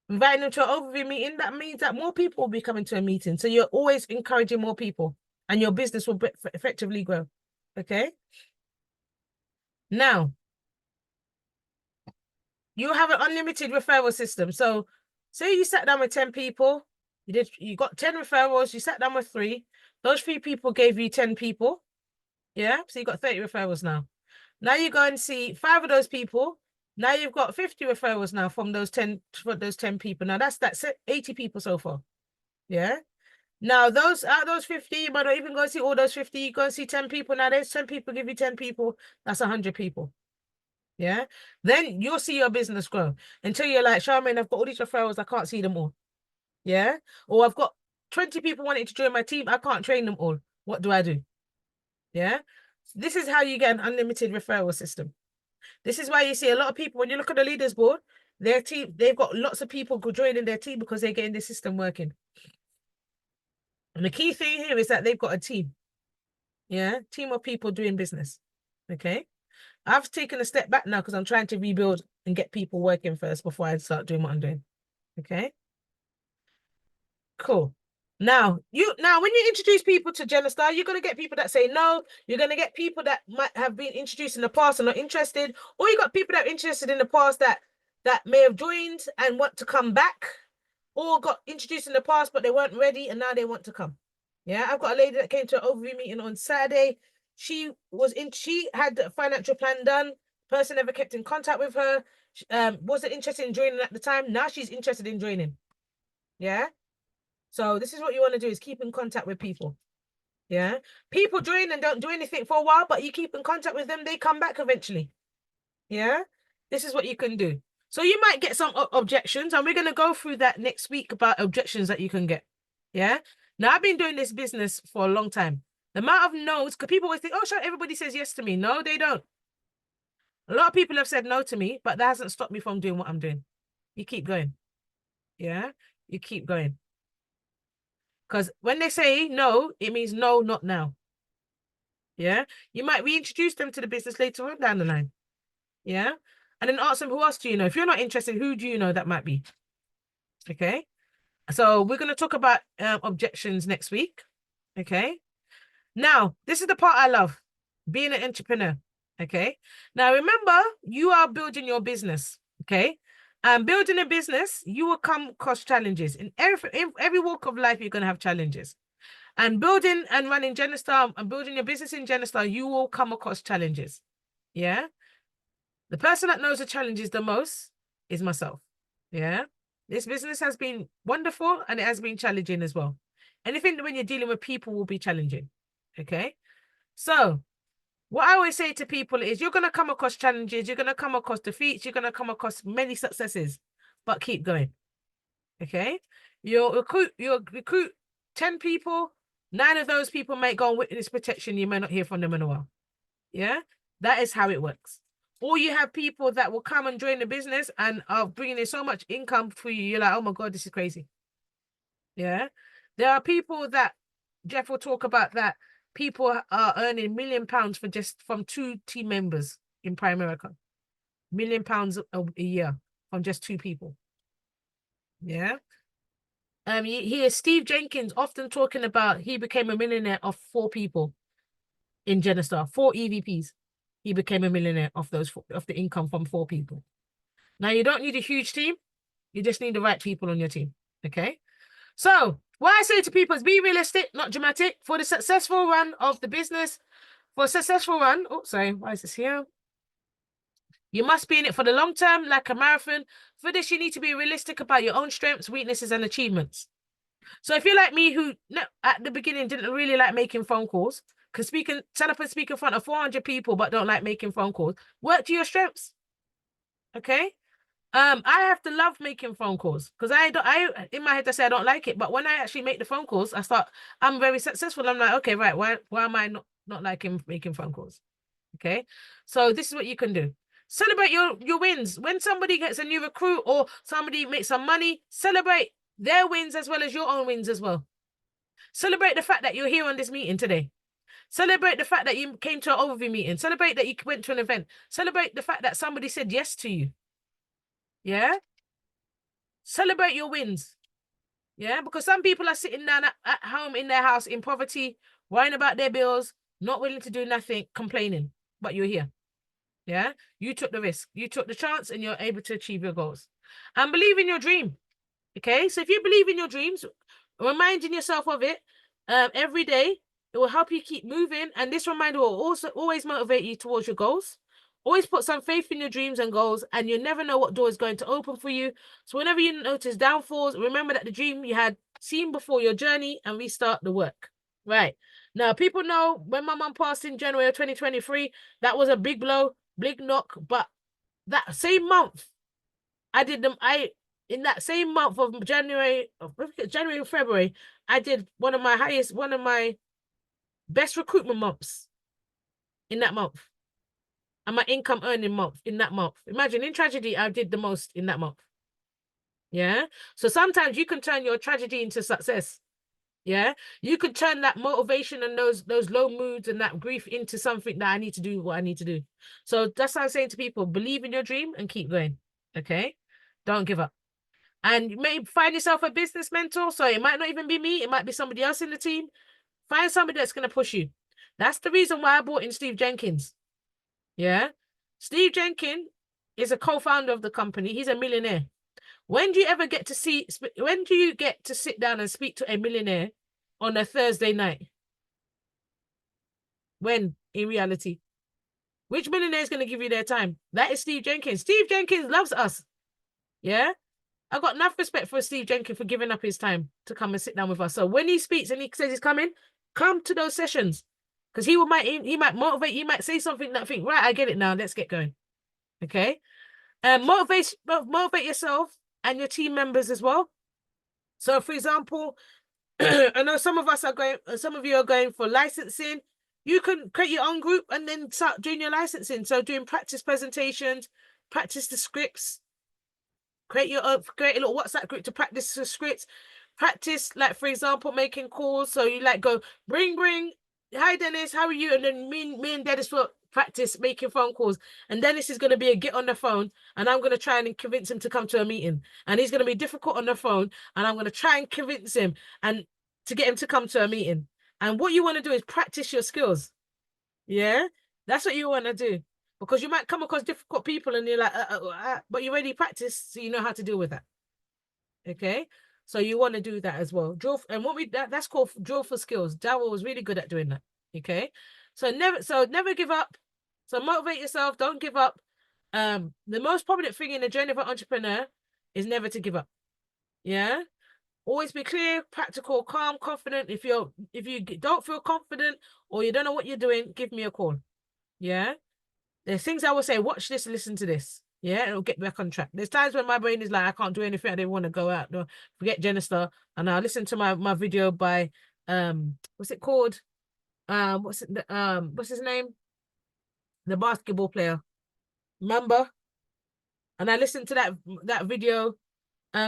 inviting them to an overview meeting, that means that more people will be coming to a meeting. So you're always encouraging more people and your business will effectively grow. Okay. Now, you have an unlimited referral system. So Say you sat down with 10 people, you got 10 referrals, you sat down with 3. Those 3 people gave you 10 people. Yeah. So you got 30 referrals now. Now you go and see 5 of those people. Now you've got 50 referrals now from those 10 people. Now that's 80 people so far. Yeah. Now those 50, you might not even go see all those 50. You go and see 10 people. Now there's 10 people, give you 10 people. That's 100 people. Yeah. Then you'll see your business grow until you're like, Charmaine, I've got all these referrals, I can't see them all. Yeah. Or I've got 20 people wanting to join my team, I can't train them all. What do I do? Yeah. This is how you get an unlimited referral system. This is why you see a lot of people, when you look at the leaders board, their team, they've got lots of people joining their team because they're getting the system working. And the key thing here is that they've got a team. Yeah. Team of people doing business. Okay. I've taken a step back now because I'm trying to rebuild and get people working first before I start doing what I'm doing. Okay. Cool. Now when you introduce people to Genistar, you're gonna get people that say no. You're gonna get people that might have been introduced in the past and not interested, or you got people that are interested in the past that may have joined and want to come back, or got introduced in the past but they weren't ready and now they want to come. Yeah, I've got a lady that came to an overview meeting on Saturday. She had the financial plan done. Person never kept in contact with her. Wasn't interested in joining at the time. Now she's interested in joining. Yeah. So this is what you want to do, is keep in contact with people. Yeah. People join and don't do anything for a while, but you keep in contact with them, they come back eventually. Yeah. This is what you can do. So you might get some objections, and we're going to go through that next week about objections that you can get. Yeah. Now, I've been doing this business for a long time. The amount of no's, because people always think, oh, sure, everybody says yes to me. No, they don't. A lot of people have said no to me, but that hasn't stopped me from doing what I'm doing. You keep going. Yeah. You keep going. Because when they say no, it means no, not now. Yeah. You might reintroduce them to the business later on down the line. Yeah. And then ask them, who else do you know? If you're not interested, who do you know that might be? Okay. So we're going to talk about objections next week. Okay. Now, this is the part I love, being an entrepreneur. Okay. Now, remember, you are building your business. Okay. And building a business, you will come across challenges. In every walk of life, you're going to have challenges. And building and running Genistar and building your business in Genistar, you will come across challenges. Yeah. The person that knows the challenges the most is myself. Yeah. This business has been wonderful and it has been challenging as well. Anything when you're dealing with people will be challenging. Okay. So what I always say to people is you're going to come across challenges, you're going to come across defeats, you're going to come across many successes, but keep going. Okay. You'll recruit 10 people, 9 of those people might go on witness protection. You may not hear from them in a while. Yeah. That is how it works. Or you have people that will come and join the business and are bringing in so much income for you. You're like, oh my God, this is crazy. Yeah. There are people that Jeff will talk about that people are earning £1 million from 2 team members in Primerica. £1 million a year from just 2 people. Yeah. You hear Steve Jenkins often talking about he became a millionaire off 4 people in Genistar, 4 EVPs. He became a millionaire off the income from 4 people. Now you don't need a huge team. You just need the right people on your team. Okay. So what I say to people is be realistic, not dramatic. For the successful run of the business, for a successful run, oh, sorry, why is this here? You must be in it for the long term, like a marathon. For this, you need to be realistic about your own strengths, weaknesses, and achievements. So if you're like me, who at the beginning didn't really like making phone calls, can stand up and speak in front of 400 people, but don't like making phone calls, work to your strengths. Okay. I have to love making phone calls because I in my head I say I don't like it, but when I actually make the phone calls, I'm very successful. I'm like, okay, right, why am I not liking making phone calls? Okay, so this is what you can do. Celebrate your wins. When somebody gets a new recruit or somebody makes some money, celebrate their wins as well as your own wins as well. Celebrate the fact that you're here on this meeting today. Celebrate the fact that you came to an overview meeting. Celebrate that you went to an event. Celebrate the fact that somebody said yes to you. Yeah. Celebrate your wins. Yeah. Because some people are sitting down at home in their house in poverty, worrying about their bills, not willing to do nothing, complaining. But you're here. Yeah. You took the risk. You took the chance and you're able to achieve your goals. And believe in your dream. Okay, so if you believe in your dreams, reminding yourself of it every day, it will help you keep moving. And this reminder will also always motivate you towards your goals. Always put some faith in your dreams and goals, and you never know what door is going to open for you. So whenever you notice downfalls, remember that the dream you had seen before your journey and restart the work. Right. Now, people know when my mum passed in January of 2023, that was a big blow, big knock. But that same month, in that same month of January, January, February, I did one of my best recruitment months in that month. And my income earning month in that month. Imagine in tragedy, I did the most in that month. Yeah. So sometimes you can turn your tragedy into success. Yeah. You could turn that motivation and those low moods and that grief into something that I need to do what I need to do. So that's what I'm saying to people. Believe in your dream and keep going. Okay. Don't give up. And you may find yourself a business mentor. So it might not even be me. It might be somebody else in the team. Find somebody that's going to push you. That's the reason why I brought in Steve Jenkins. Yeah. Steve Jenkins is a co-founder of the company. He's a millionaire. When do you get to sit down and speak to a millionaire on a Thursday night? When in reality? Which millionaire is going to give you their time? That is Steve Jenkins. Steve Jenkins loves us. Yeah. I got enough respect for Steve Jenkins for giving up his time to come and sit down with us. So when he speaks and he says he's coming, come to those sessions. Because he might motivate, he might say something that I think, right, I get it now. Let's get going. Okay. And motivate yourself and your team members as well. So for example, I know some of you are going for licensing. You can create your own group and then start doing your licensing. So doing practice presentations, practice the scripts, create a little WhatsApp group to practice the scripts. Practice, like for example, making calls. So you like go, bring, hi Dennis, how are you? And then me and Dennis will practice making phone calls. And Dennis is going to be a get on the phone, and I'm going to try and convince him to come to a meeting. And he's going to be difficult on the phone, and I'm going to try and convince him and to get him to come to a meeting. And what you want to do is practice your skills. Yeah, that's what you want to do, because you might come across difficult people, and you're like, but you already practiced, so you know how to deal with that. Okay. So you want to do that as well. That's called drill for skills. Darryl was really good at doing that. Okay. So never give up. So motivate yourself. Don't give up. The most prominent thing in the journey of an entrepreneur is never to give up. Yeah. Always be clear, practical, calm, confident. If you don't feel confident or you don't know what you're doing, give me a call. Yeah. There's things I will say, watch this, listen to this. Yeah, it'll get back on track. There's times when my brain is like, I can't do anything. I don't want to go out. No, forget Genistar. And I'll listen to my video by what's it called? What's his name? The basketball player. Mamba. And I listened to that video.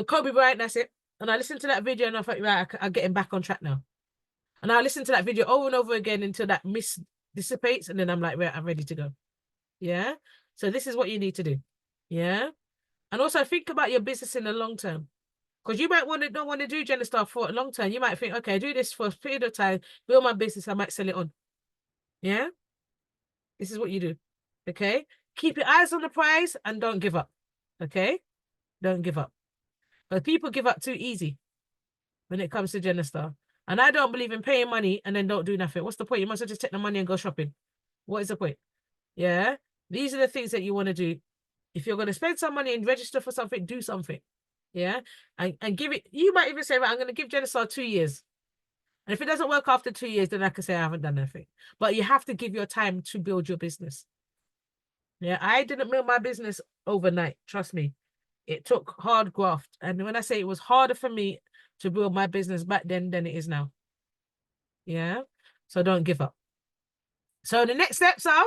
Kobe Bryant, that's it. And I listened to that video and I thought, right, I'm getting back on track now. And I listened to that video over and over again until that mist dissipates. And then I'm like, right, I'm ready to go. Yeah. So this is what you need to do. Yeah. And also think about your business in the long term. Because you might not want to do Genistar for a long term. You might think, okay, do this for a period of time, build my business, I might sell it on. Yeah. This is what you do. Okay. Keep your eyes on the prize and don't give up. Okay. Don't give up. But people give up too easy when it comes to Genistar. And I don't believe in paying money and then don't do nothing. What's the point? You must just take the money and go shopping. What is the point? Yeah. These are the things that you want to do. If you're going to spend some money and register for something, do something. Yeah. And give it, you might even say, right, I'm going to give Genistar 2 years. And if it doesn't work after 2 years, then I can say I haven't done anything. But you have to give your time to build your business. Yeah. I didn't build my business overnight. Trust me. It took hard graft. And when I say it was harder for me to build my business back then than it is now. Yeah. So don't give up. So the next steps are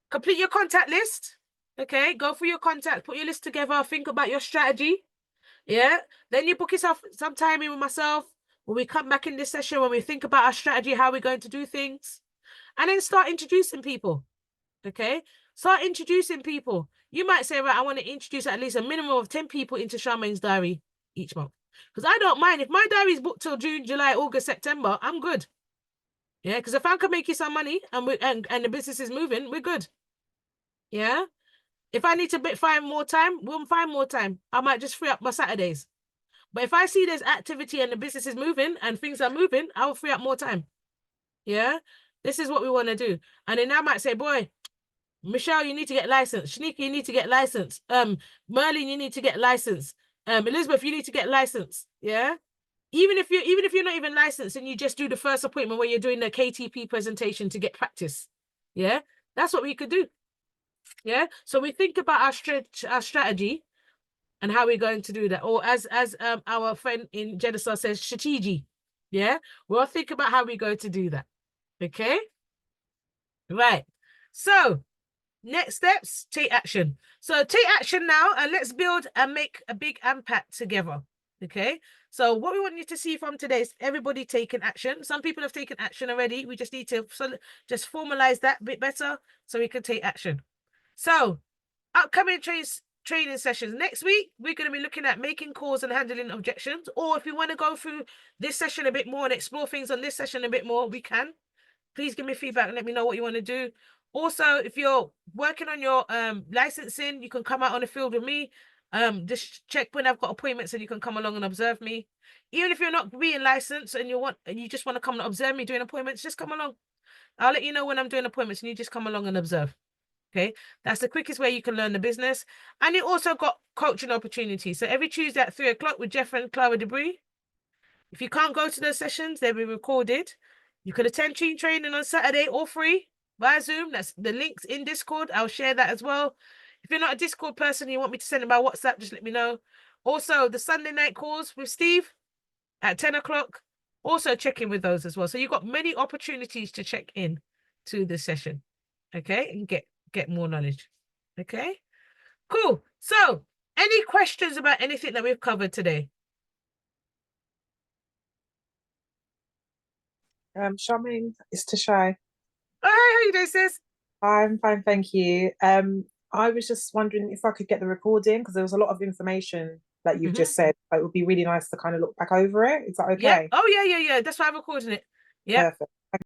complete your contact list. Okay. Go through your contact, put your list together, think about your strategy. Yeah. Then you book yourself some time in with myself when we come back in this session, when we think about our strategy, how we're going to do things. And then start introducing people. Okay. Start introducing people. You might say, right, I want to introduce at least a minimum of 10 people into Charmaine's diary each month. Because I don't mind. If my diary is booked till June, July, August, September, I'm good. Yeah, because if I can make you some money and the business is moving, we're good. Yeah. If I need to find more time, we'll find more time. I might just free up my Saturdays. But if I see there's activity and the business is moving and things are moving, I will free up more time. Yeah, this is what we want to do. And then I might say, boy, Michelle, you need to get licensed. Shanika, you need to get licensed. Merlin, you need to get licensed. Elizabeth, you need to get licensed. Yeah. Even if you're not even licensed and you just do the first appointment where you're doing the KTP presentation to get practice. Yeah, that's what we could do. Yeah. So we think about our strategy and how we're going to do that. Or as our friend in Genistar says, strategy. Yeah. We'll think about how we're going to do that. Okay. Right. So next steps, take action. So take action now and let's build and make a big impact together. Okay. So what we want you to see from today is everybody taking action. Some people have taken action already. We just need to just formalize that a bit better so we can take action. So upcoming training sessions. Next week, we're going to be looking at making calls and handling objections. Or if you want to go through this session a bit more and explore things on this session a bit more, we can. Please give me feedback and let me know what you want to do. Also, if you're working on your licensing, you can come out on the field with me. Just check when I've got appointments and you can come along and observe me. Even if you're not being licensed and you just want to come and observe me doing appointments, just come along. I'll let you know when I'm doing appointments and you just come along and observe. Okay, that's the quickest way you can learn the business. And you also got coaching opportunities. So every Tuesday at 3 o'clock with Jeff and Clara Debris. If you can't go to those sessions, they'll be recorded. You could attend team training on Saturday all free via Zoom. That's the links in Discord. I'll share that as well. If you're not a Discord person and you want me to send it by WhatsApp, just let me know. Also, the Sunday night calls with Steve at 10 o'clock. Also check in with those as well. So you've got many opportunities to check in to the session. Okay, and get more knowledge. Okay, cool. So any questions about anything that we've covered today? Charmaine, it's Tashai. Oh, hi, how you doing, sis? I'm fine, thank you. I was just wondering if I could get the recording because there was a lot of information that you've just said. It would be really nice to kind of look back over it. Is that okay? Yeah. Oh, yeah. That's why I'm recording it. Yeah. Perfect.